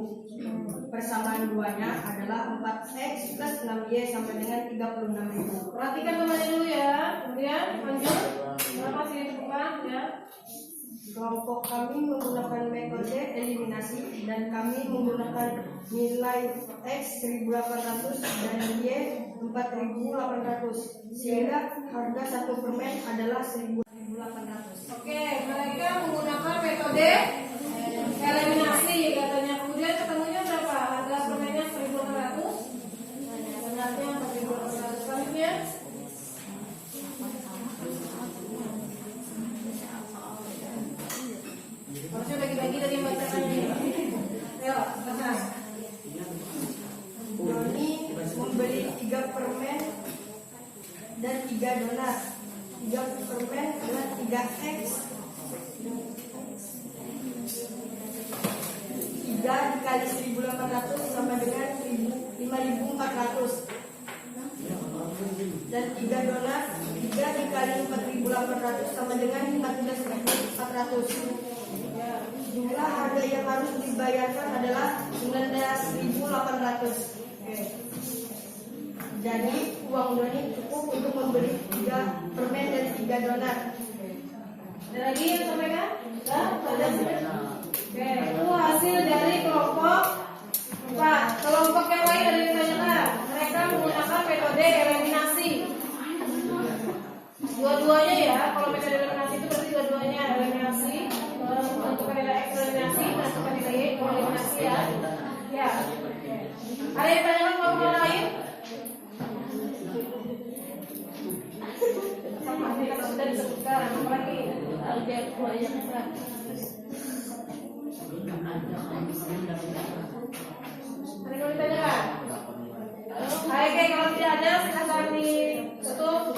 Persamaan duanya adalah 4x plus 6y sama dengan 36.000. Perhatikan temannya dulu ya. Kemudian lanjut. Kenapa sih dibuka ya? Kelompok kami menggunakan metode eliminasi dan kami menggunakan nilai X 1.800 dan Y 4.800 sehingga harga satu permen adalah 1.800. Oke, mereka menggunakan metode eliminasi katanya. Kemudian ketemunya berapa? Harga permennya 1.800, donatnya 4.800. Selanjutnya harusnya bagi-bagi dari yang bacakan ini. Ayo, baca. Doni membeli 3 permen dan 3 donat. 3 permen adalah 3x 3 dikali 1.800 sama dengan 5.400. Dan 3 donat 3 dikali 4.800 sama dengan 14.400. Jumlah harga yang harus dibayarkan adalah 19.800. Jadi uang Doni cukup untuk membeli 3 permen dan 3 donat. Ada lagi yang sampaikan? Ada sudah? Oke, itu hasil dari kelompok 4. Kelompok yang lain ada yang ditanyakan. Mereka menggunakan metode eliminasi. Ada yang mau ditanyakan? Oke, kalau tidak ada silakan ditutup.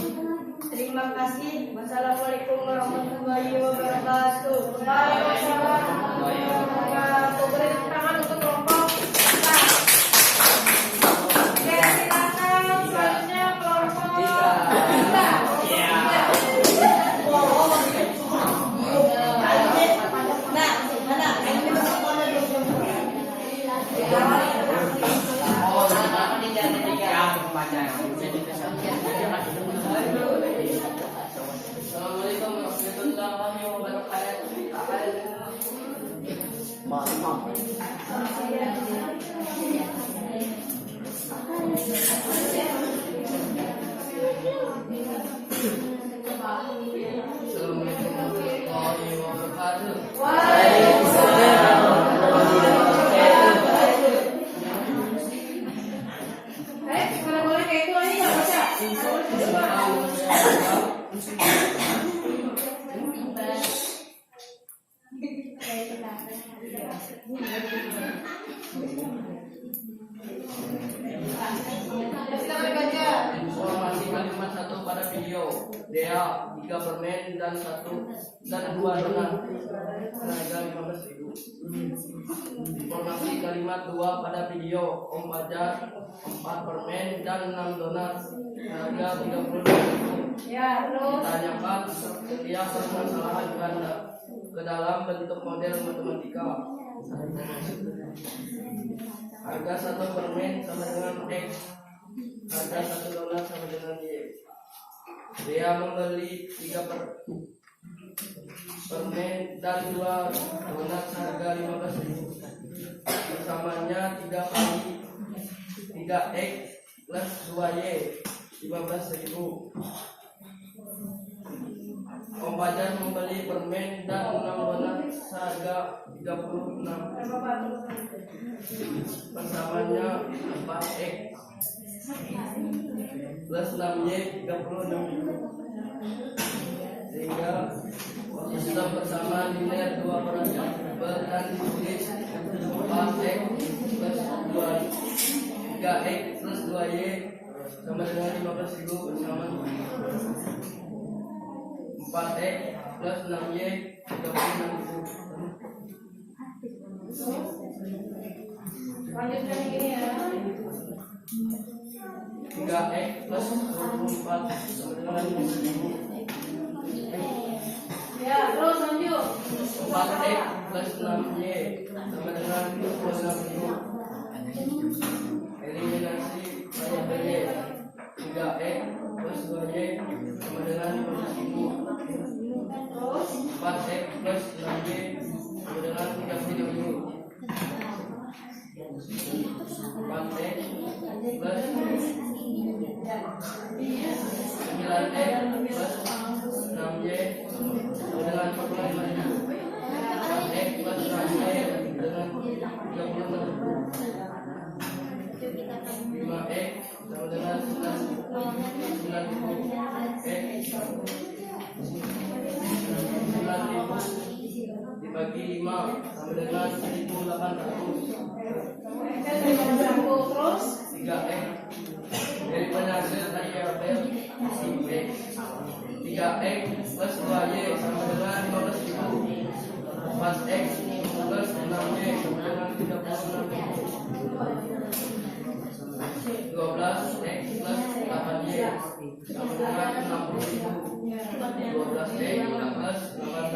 Terima kasih. Wassalamualaikum warahmatullahi wabarakatuh. Waalaikumsalam warahmatullahi wabarakatuh. Beri tepuk tangan untuk kelompok kita. Oke, silakan selanjutnya kelompok kita. Assalamualaikum warahmatullahi wabarakatuh. Kalau boleh kayak itu aja nggak baca. Silakan dibaca. Informasi kalimat satu pada video. Dea 3 permen dan 2 donat. Harga 15.000. Informasi kalimat 2 pada video. Om Fajar 4 permen dan 6 donat. Harga 30.000. Ya, terus. Ditanyakan setiap permasalahan ganda ke dalam bentuk model matematika. Harga 1 permen sama dengan X. Harga 1 donat sama dengan Y. Dia membeli 3 permen dan 2 donat harga 15.000. Bersamanya 3 kali 3X plus 2Y 15.000. Om Fajar membeli permen dan 6 donat seharga 36. Bersamanya 4X plus 6Y 36. Sehingga sistem bersama linear 2 dan ditulis 4X plus 3X plus 2Y sama dengan 15.000 bersama 4X plus 6Y 36.000. Lanjutkan yang ini ya. 3X plus 24 sama dengan 15.000. Ya, terus lanjut. 4X plus 6Y sama dengan 26.000. Eliminasi variabel Y. 3X plus 2Y sama dengan 15.000. 4X plus 6Y sama dengan 30.000. 4X plus 9X plus 6Y sama dengan 45.000. 4X plus 6Y dengan 36.000. 5X sama dengan 9.000. Dibagi 5 sama dengan 1.800. Terus 3X dari penghasil variabel X. 3X plus 2Y sama dengan 15.000. 4X plus 6Y sama dengan 36.000. 12X plus 8Y sama dengan 60.000. 12X plus 18Y sama dengan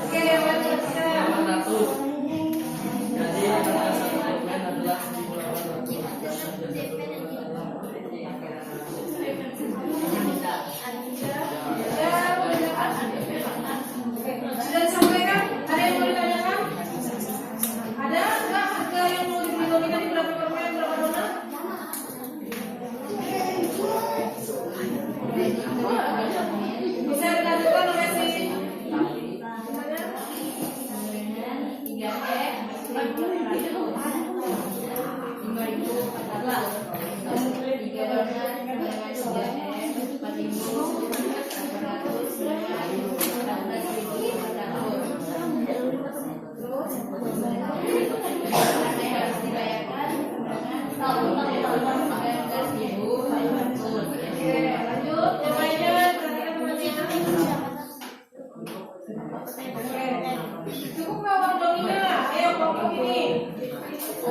oke, lanjut sekarang. Jadi harga 1 permen adalah 1.800. Sudah disampaikan? Ada yang mau ditanyakan?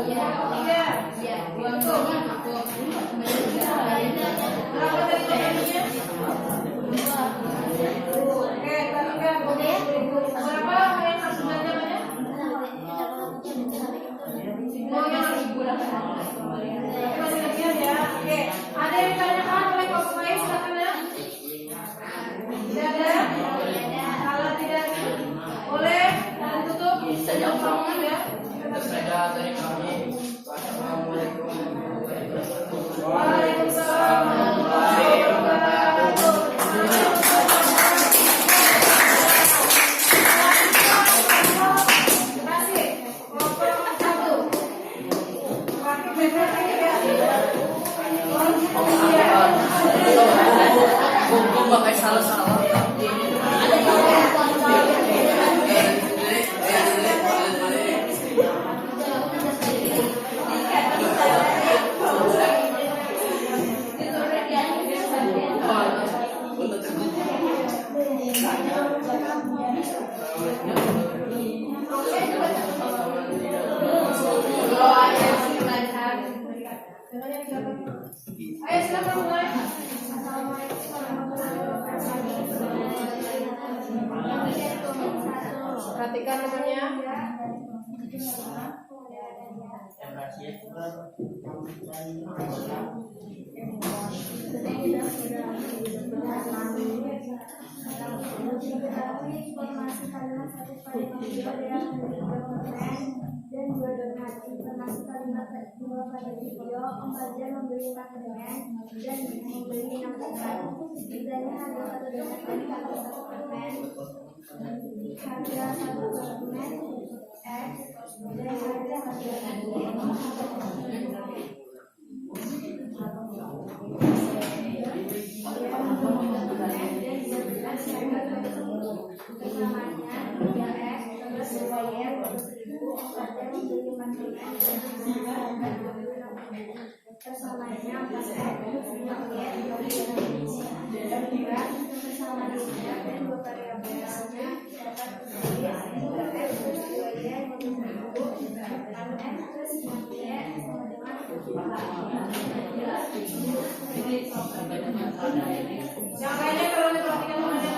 Tiga. Cukup. Berapa tadi totalnya? Oke, tarikan. Berapa yang harus belanjanya? Oh, yang harus digunakan. Masih kecil ya. Oke. Ada yang ditanyakan oleh Bapak Mai? Silakan ya. Tidak ada? Kalau tidak boleh tutup. Bangun ya. Itu saja dari kami. Wassalamualaikum warahmatullahi wabarakatuh. Waalaikumsalam warahmatullahi wabarakatuh. Terima kasih. Kelompok satu. Wakil berikutnya ya. Kok pakai salah-salah? Ayo silakan mulai. Assalamualaikum warahmatullahi wabarakatuh. Perhatikan namanya. Informasi kalimat 1 per 52 dan 2 donat. Informasi kalimat 2 pada video, pembelajar membeli 4 permen dan membeli 6 donat. Bedanya harga 1 donat dan harga 1 permen. Harga 1 permen X dan harga 1 donat. Persamaannya 4x, dan 2 variabelnya dapat menjadi 2y Yang lainnya kalau diperhatikan namanya.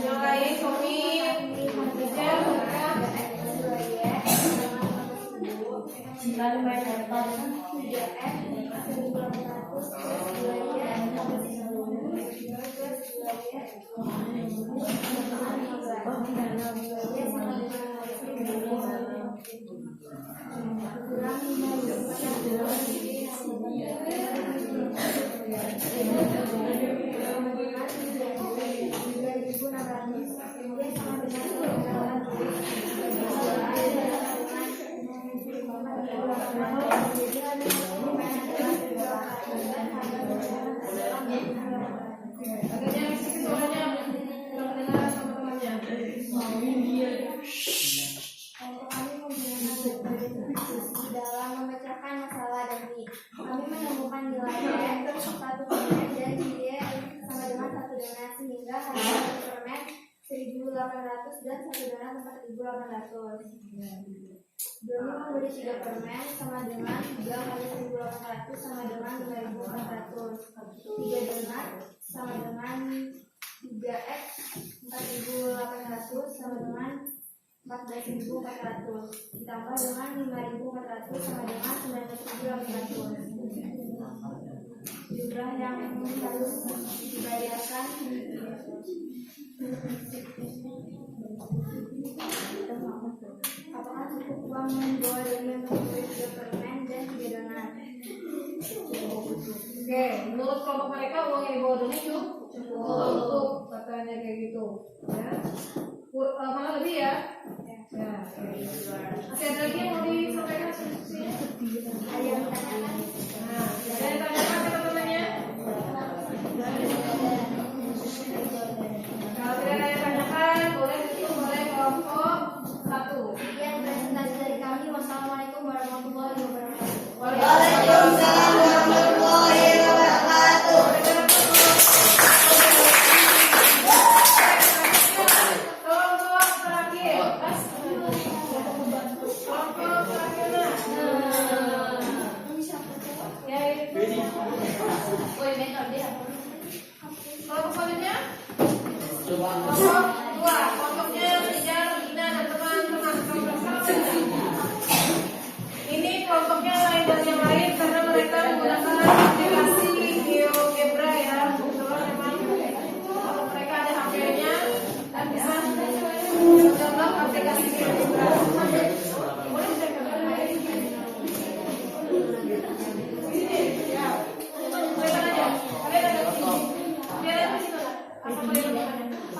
Yang lain komik, kejar, dalam memecahkan masalah ini, kami menemukan nilai X 1 permen dan Y sama dengan 1 donat sehingga harga 1 permen 1.800 dan 1 donat 4.800. Doni membeli 3 permen sama dengan 3 kali 1.800 sama dengan 5.400. 3 donat sama dengan 3x 4.800 sama dengan 14.400 ditambah dengan 5.400 sama dengan 19.800. Jumlah yang harus dibayarkan apakah cukup uang membawa Doni membeli 3 permen dan 3 donat? Oke, menurut kelompok mereka uang yang dibawa Doni cukup Ya. Malah lebih ya. Ya. Masih ada lagi yang mau disampaikan solusinya? Ada yang ditanyakan? Nah, ada yang tanyakan teman-temannya? Kalau tidak ada yang tanyakan, boleh tutup, boleh kelompok 1. Sekian presentasi dari kami. Wassalamualaikum warahmatullahi wabarakatuh. Waalaikumsalam warahmatullahi wabarakatuh. Kelompok terakhir. Kelompok terakhir. Ya, ini. Kelompok selanjutnya? Kelompok 2. Kelompoknya Rizal, Rina, dan teman-teman. Ini kelompoknya lain dari yang lain karena mereka menggunakan aplikasi GeoGebra ya. Kebetulan memang mereka ada HP-nya dan bisa mendownload aplikasi GeoGebra. Boleh bisa ya. Silakan aja. Kalian ada di sini. Biar ada di situ.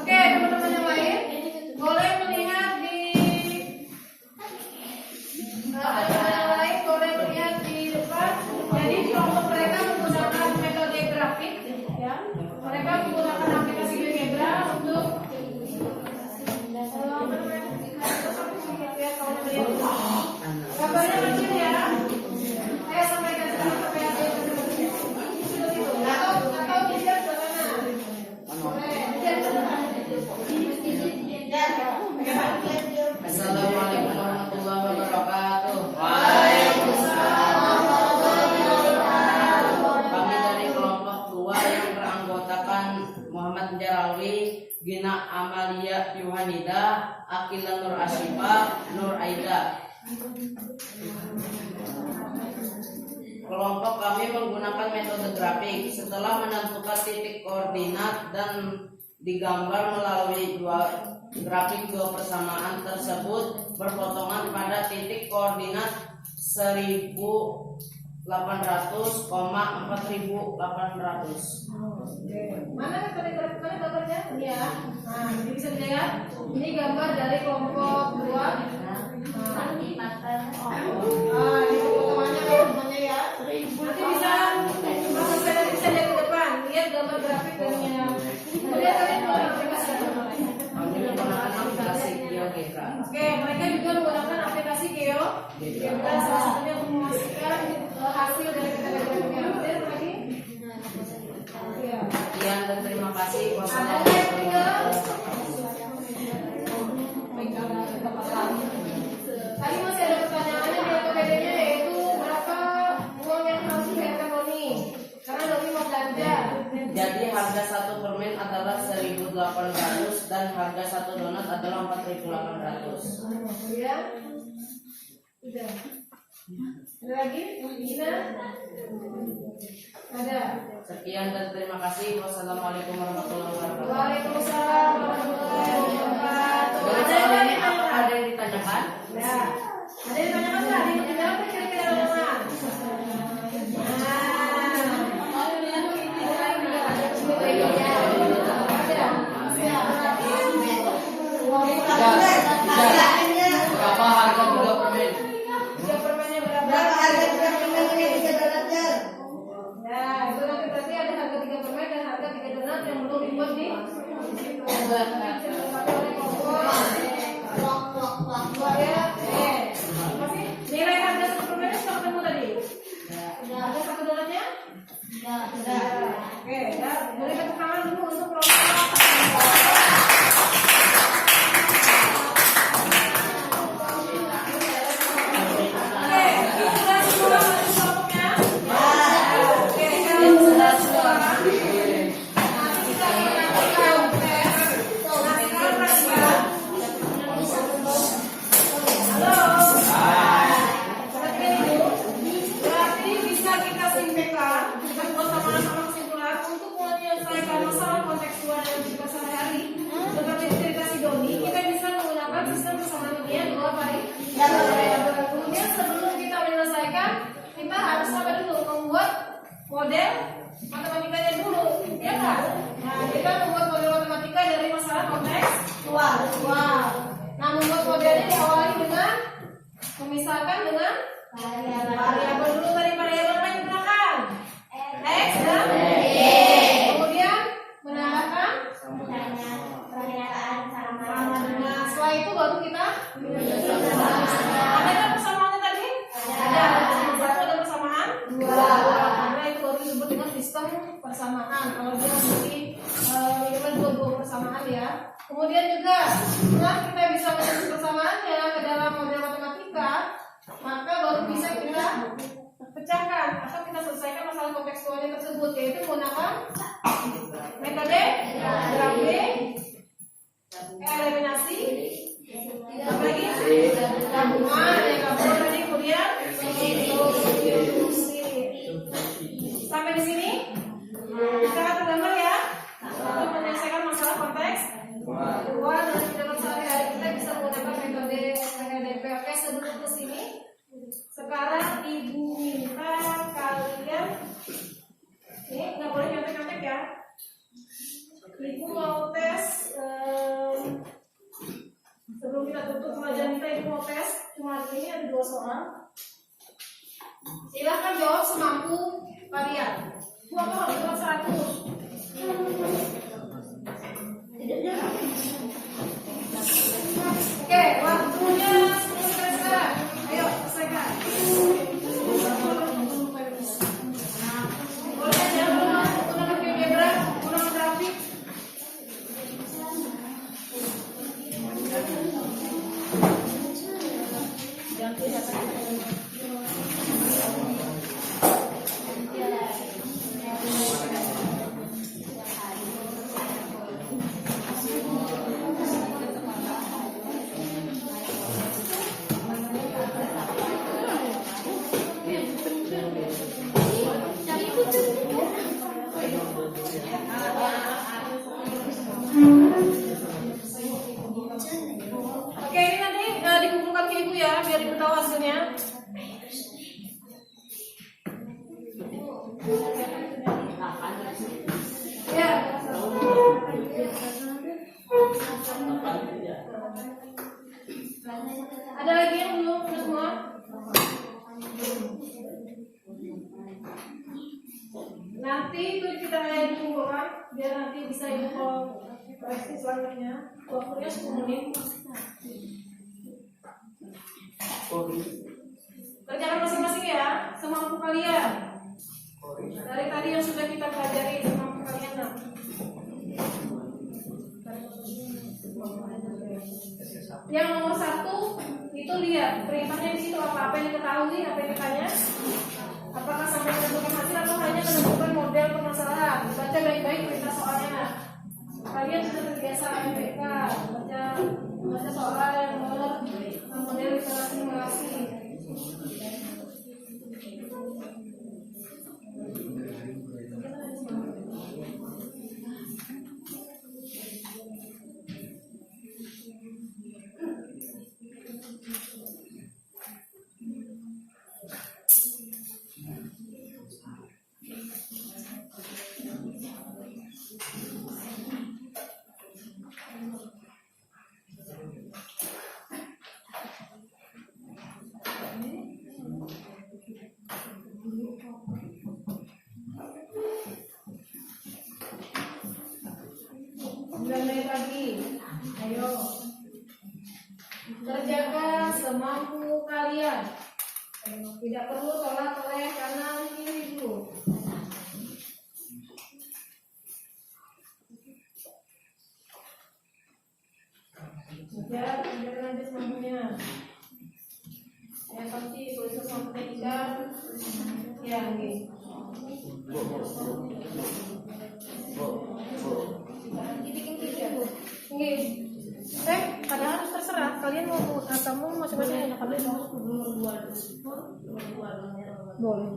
Oke, teman-teman yang lain boleh melihat di depan. Jadi kelompok mereka menggunakan metode grafik, ya. Mereka menggunakan aplikasi GeoGebra untuk gambarnya kecil ya. Saya sampaikan sekarang sampai ada yang atau bisa ke sana. Assalamualaikum warahmatullahi wabarakatuh. Kami dari kelompok 2 yang beranggotakan Muhammad Jarawi, Gina Amalia Yuhanida, Akila Nur Asyifa, Nur Aida. Kelompok kami menggunakan metode grafik. Setelah menentukan titik koordinat dan digambar melalui grafik dua persamaan tersebut berpotongan pada titik koordinat 1800, 4800. Mana metode grafiknya gambarnya? Ini ya. Nah, ini bisa dilihat. Ini gambar dari kelompok 2. Ini potongannya potongannya ya. Nanti bisa bisa lihat ke depan. Lihat gambar grafik dan yang. Kemudian kalian menggunakan aplikasi apa? Kami menggunakan aplikasi GeoGebra. Oke, mereka juga menggunakan aplikasi GeoGebra salah satunya untuk memastikan hasil dari metode grafiknya. Kemudian lagi. Ya. Sekian dan terima kasih. Ada yang tinggal. Tadi masih ada pertanyaannya di APBD-nya yaitu berapa uang yang harus dibayarkan Doni karena Doni mau belanja. Jadi harga satu permen adalah 1.800 dan harga satu donat adalah 4.800. Ya, sudah. Ada lagi? Gina? Ada. Sekian dan terima kasih. Wassalamualaikum warahmatullahi wabarakatuh. Waalaikumsalam warahmatullahi wabarakatuh. Ada yang lain? Ada yang ditanyakan? Ya. Ada yang ditanyakan nggak? Di dalam kira-kira ada mana? Berapa harga 2 permen? 3 permennya berapa? Ya, itu nanti berarti ada harga 3 permen dan harga 3 donat yang belum dibuat di situ. Masih nilai harga 1 permennya sudah ketemu tadi? Harga 1 donatnya? Sudah. Oke, ya. Boleh tepuk tangan dulu untuk kelompok. Kemudian sebelum kita menyelesaikan, kita harus apa dulu membuat model matematikanya dulu, ya kan? Nah, kita membuat model matematika dari masalah konteks Wah. Nah, membuat modelnya diawali dengan memisahkan dengan variabel dulu. Tadi variabel apa yang digunakan? X dan Y. Kemudian menambahkan sama dengan. Setelah itu baru kita ada persamaannya tadi? Ada. Satu ada persamaan? Dua. Karena itu baru disebut dengan sistem persamaan. Kalau dia memiliki minimal dua persamaan ya. Kemudian juga setelah kita bisa menyusun persamaannya ke dalam model matematika, maka baru bisa kita pecahkan atau kita selesaikan masalah kontekstualnya tersebut, yaitu menggunakan metode graphing, eliminasi, apa lagi? Gabungan, gabungan tadi, kemudian substitusi. Sampai di sini kita akan tergambar ya untuk menyelesaikan masalah konteks dua dan dalam sehari-hari kita bisa menggunakan metode PHDP. Oke, sebelum ke sini sekarang ibu minta kalian ini nggak boleh nyontek-nyontek ya. Ibu mau tes sebelum kita tutup pelajaran kita, ibu mau tes cuma hari ini ada 2 soal. Silahkan jawab semampu kalian. Bu, apa harus jawab 100? Oke, waktunya 10 selesai. Ayo, selesaikan. Boleh jawab menggunakan GeoGebra, menggunakan grafik. Jangan kelihatan. Oke, ini nanti dikumpulkan ke ibu ya, biar ibu tahu hasilnya. Ya. Ada lagi yang belum semua? Nanti itu kita dikumpulkan biar nanti bisa ibu koreksi selanjutnya. Waktunya 10 menit. Kerjakan masing-masing ya, semampu kalian. Dari tadi yang sudah kita pelajari, semampu kalian nah. Yang nomor 1 itu lihat perintahnya di situ apa yang diketahui, apa yang ditanya. Apakah sampai menentukan hasil atau hanya menentukan model permasalahan? Baca baik-baik perintah soalnya nah. Kalian sudah terbiasa MPK, baca soal yang model literasi simulasi. Mulai pagi, ayo kerjakan semampu kalian. Tidak perlu tolak-tolak kanan kiri dulu. Kerjakan aja semampunya. Yang pasti tulisan semampunya 3. Ya, oke. Padahal terserah kalian mau kamu masing-masing enak kalian mau boleh.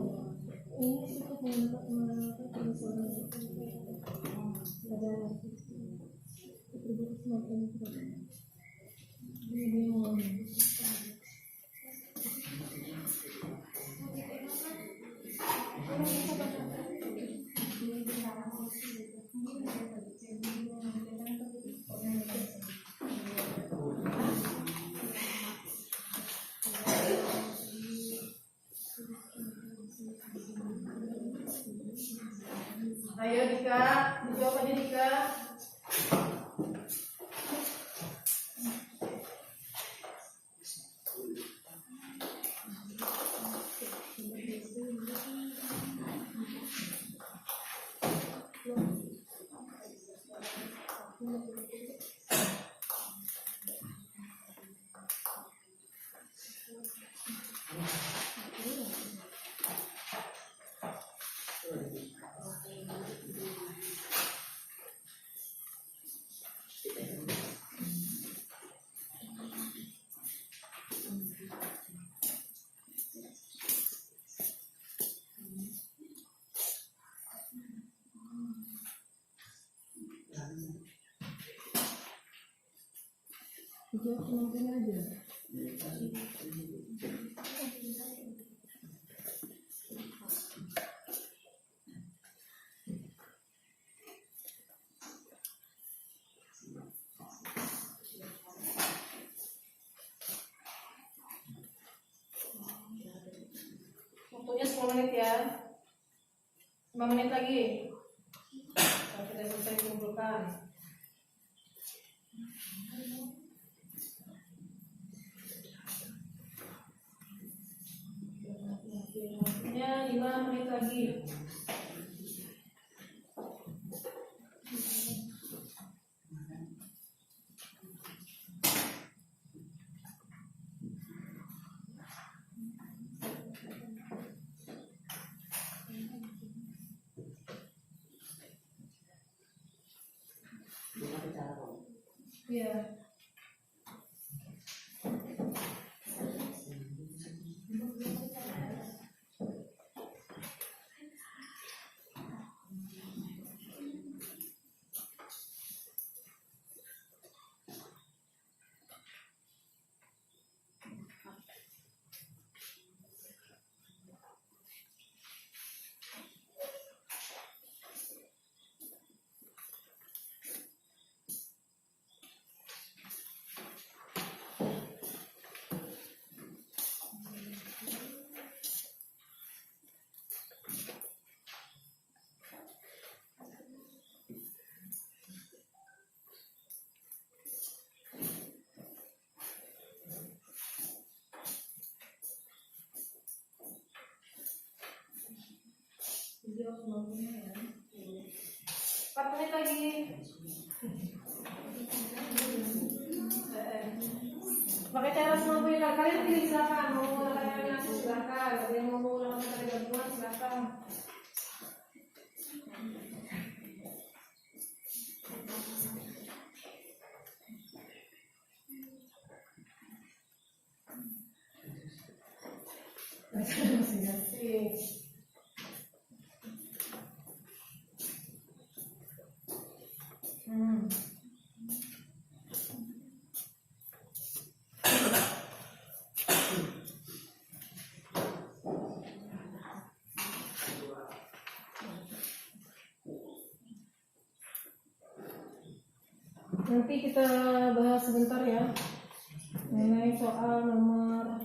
Waktunya 10 menit ya. 5 menit lagi. Kalau kita selesai kumpulkan. Waktunya 5 menit lagi. Iya. Video 90 ya. 4 menit lagi. Pakai cara 90 ya. Kalian pilih silakan. Mau menggunakan yang nasi silakan. Ada yang mau menggunakan metode gabungan silakan. Masing-masing. Nanti kita bahas sebentar ya mengenai soal nomor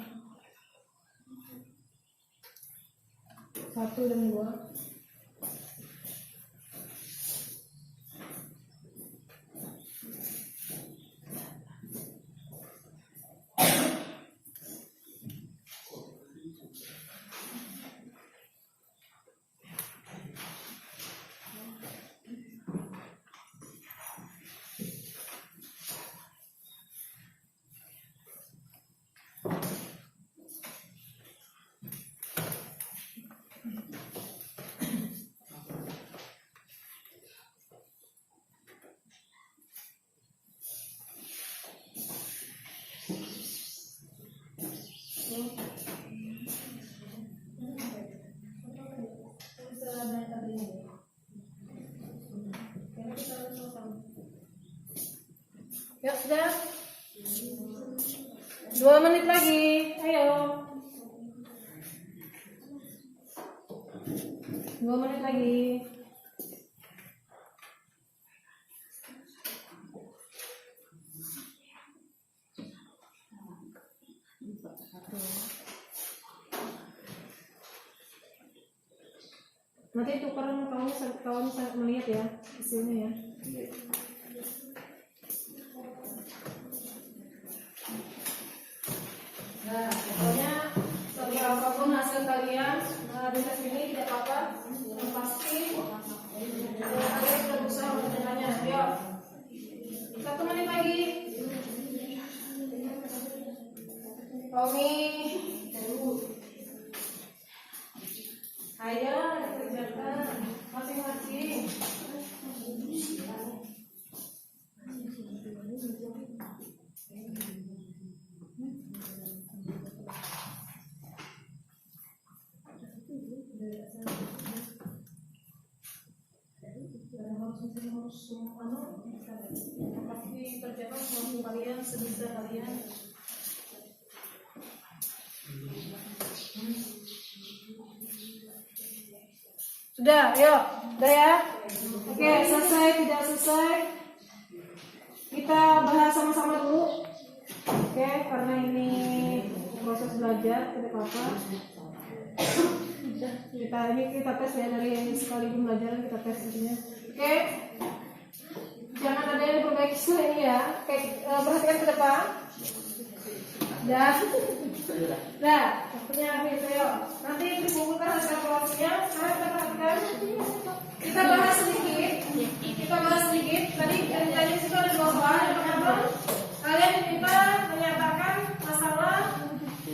1 dan 2. Ya sudah. 2 menit lagi. Ayo. 2 menit lagi. Nanti tukeran kawan sangat melihat ya hasilnya ya. Nah, pokoknya serba apapun hasil kalian di tes ini tidak apa-apa, yang pasti kalian sudah berusaha mengerjakannya. Ayo. Tommy, ayo dikerjakan masing-masing. Pasti kerjakan semampu kalian, sebisa kalian. Sudah, ayo, udah ya. Oke, selesai tidak selesai. Kita bahas sama-sama dulu. Oke, karena ini proses belajar, tidak apa-apa. Kita tes ya, dari sekali pembelajaran kita tes intinya. Oke, jangan ada yang diperbaiki setelah ini ya. Oke, perhatikan ke depan. Dah, waktunya habis, ayo. Nanti dikumpulkan hasil evaluasinya. Sekarang kita perhatikan. Kita bahas sedikit. Tadi ceritanya situ ada dua soal. Yang pertama, kalian diminta menyatakan masalah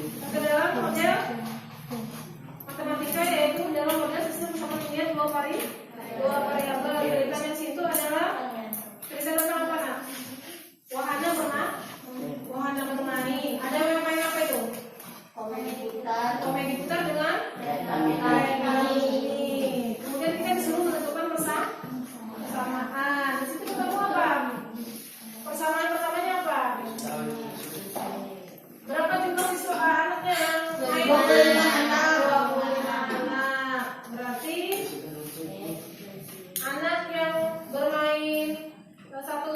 ke dalam model matematika, yaitu dalam model sistem persamaan dua variabel. Ceritanya situ adalah cerita tentang apa, nak? Wahana bermain. Ada yang main apa itu? Komedi putar dengan ini. Kemudian kita disuruh menentukan persamaan. Di situ ketemu apa? Persamaan pertamanya apa? Berapa jumlah siswa anaknya yang main? 25 anak. Berarti anak yang bermain, satu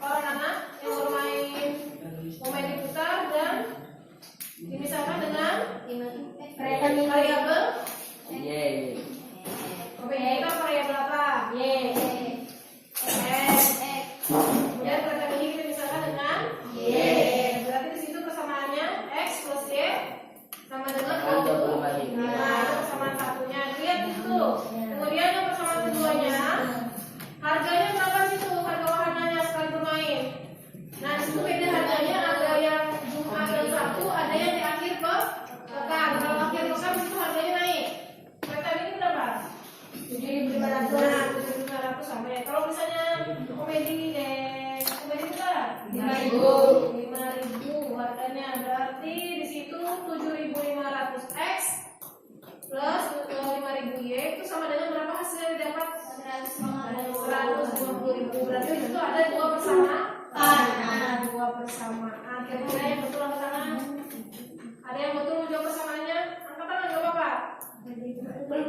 orang anak yang bermain komedi putar dan dimisahkan dengan variabel. Komedi putar variabel apa? X. Kemudian variabel ini kita misahkan dengan Y. Berarti di situ persamaannya X plus Y sama dengan 25. Nah, itu persamaan satunya. Lihat itu. Kemudian yang persamaan keduanya, harganya berapa situ? Harga wahananya sekali bermain. Nah, di situ beda harganya. Ada yang Jumat dan Sabtu, ada yang di akhir pekan. Kalau akhir pekan itu harganya naik. Kereta ini berapa? 7.500. Nah, 7.500 sampai. Kalau misalnya komedi besar, 5.000 harganya. Berarti di situ 7.500 X plus 5.000 Y itu sama dengan berapa hasil yang didapat? 120.000. Berarti di situ ada dua persamaan. Kira-kira yang betul angkat tangan. Ada yang betul menjawab persamaannya? Angkat tangan, gak apa-apa.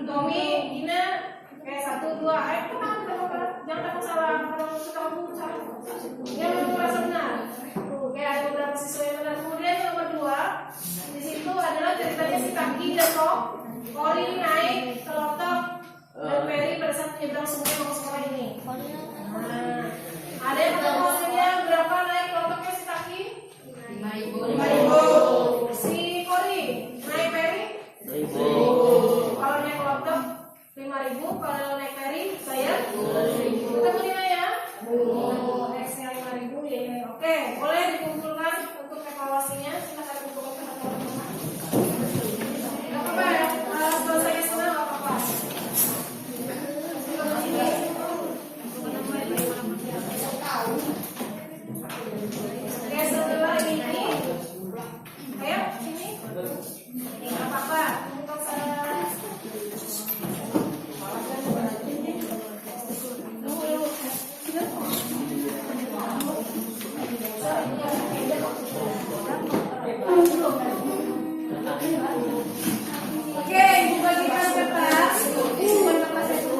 Tommy, Gina, kayak 1, 2. Ayo kita apa? Jangan takut salah. Kalau suka kamu salah, yang merasa benar. Oke, ada beberapa siswa yang benar. Kemudian yang nomor 2, di situ adalah ceritanya si Kaki dan Kori naik ke lotok dan Peri pada saat menyeberang sungai mau ke sekolah ini. Nah, ada yang ketemu berapa naik kelopaknya si Kaki? 5.000. Si Kori naik Peri? 1.000. Kalau naik kelopak 5.000, kalau naik Peri bayar 1.000. Ketemu Nina ya? X-nya 5.000 ya. Oke, boleh dikumpulkan untuk evaluasinya. Silakan dikumpulkan ke teman-teman. Gak apa-apa ya, selesai semua gak apa-apa. Oke, setelah ini, ayo sini. Gak apa-apa, bukan salah. Oke, dibagikan kertas. Bukan kertas itu.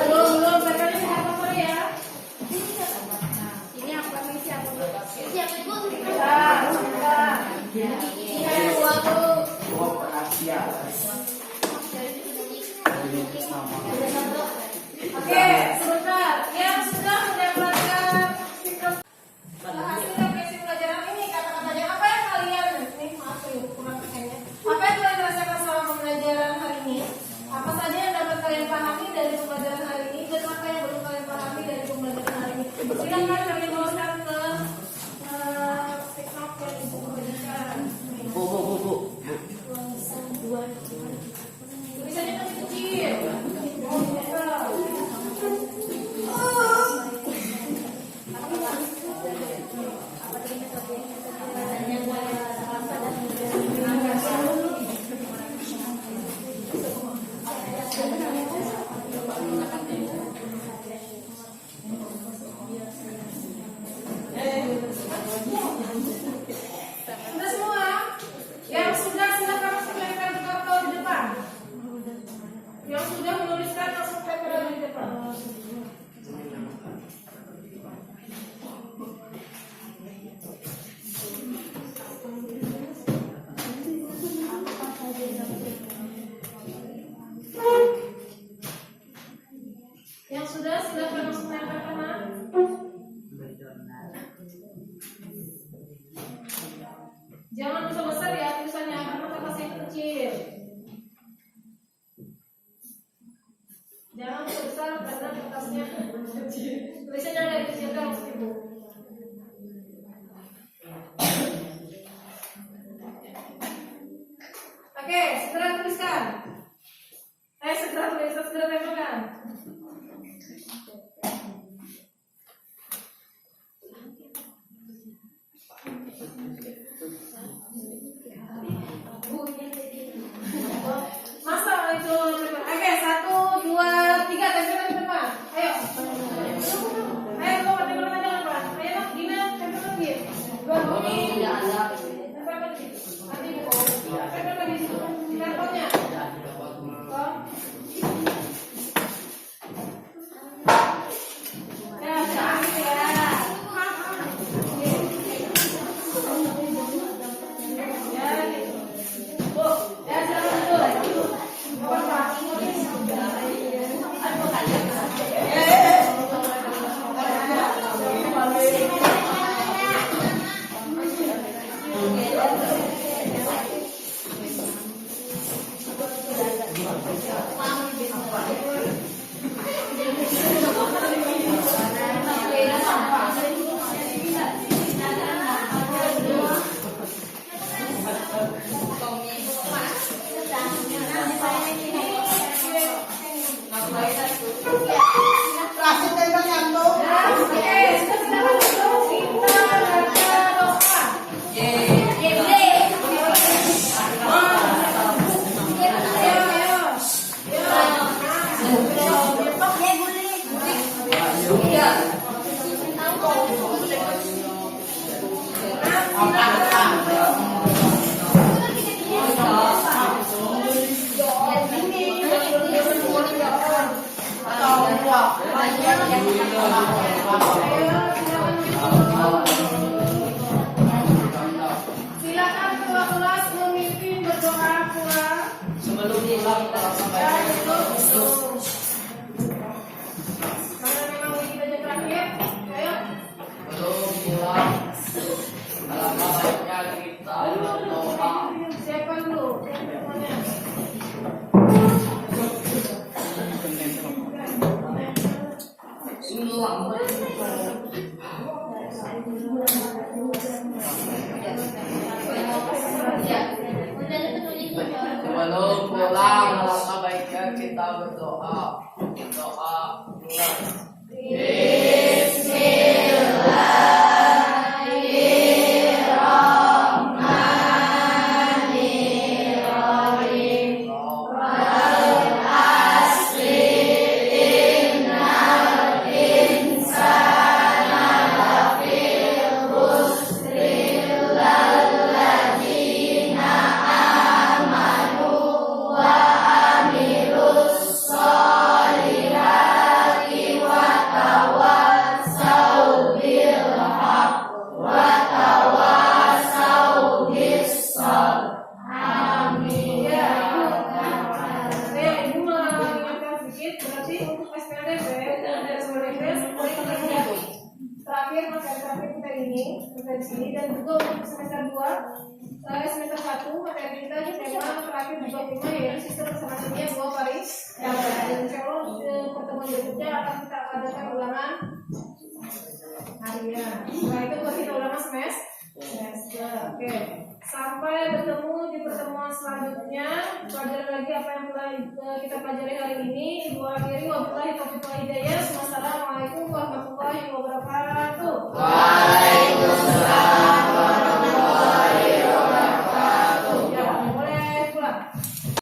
Belum, mereka ini apa ya? Ini apa nih siapa? Siapa itu? Asia. Dari Oke, sebentar. Yang sudah mendapatkan hasil refleksi pelajaran ini, kata-katanya apa yang kalian ini maaf ya kurang kayaknya. Apa yang kalian rasakan selama pembelajaran hari ini? Apa saja yang dapat kalian pahami dari pembelajaran hari ini dan apa yang belum kalian pahami dari pembelajaran hari ini? Silakan kalian bawakan ke TikTok yang ibu berikan. Bu. Tulisannya masih kecil. Sudah semua? Yang sudah silakan langsung lempar ke kartu di depan. Yang sudah menuliskan langsung lempar di depan. Yang sudah silakan langsung lempar ke mana? Jangan besar-besar ya tulisannya karena kertasnya kecil. Jangan besar karena kertasnya kecil. Tulisannya ada dikecilkan maksud ibu. Oke, segera tuliskan. Segera tuliskan, segera tempelkan. Masa itu oke 1, 2, 3 tempelkan di depan. Ayo. Ayo keluar tempelkan aja depan. Ayo Dina tempelkan lagi. Dua ini. Tempelkan di situ. Nanti tempelkan di situ. Di kartonnya. Ya, cantik ya. Ya, gitu. Bu, ya silakan dulu. Silakan ketua kelas memimpin berdoa pula. Sebelum pulang Ya, itu. Karena memang ini kita terakhir. Ayo. sebelum pulang, alangkah baiknya kita berdoa. Siapa dulu? Yang pertamanya. Sebelum pulang, alangkah baiknya kita berdoa. Doa pulang. Wa amilus solihat sampai di sini. Dan juga untuk semester 2, semester 1 materi kita ini tema terakhir di bab 5 yaitu sistem pesanan dunia 2 Paris. Dan insya Allah pertemuan berikutnya akan kita adakan ulangan harian. Setelah itu kita ulangan semester. Oke. Sampai bertemu di pertemuan selanjutnya. Pelajari lagi apa yang telah kita pelajari hari ini. Ibu akhiri wabillahi taufiq wal hidayah.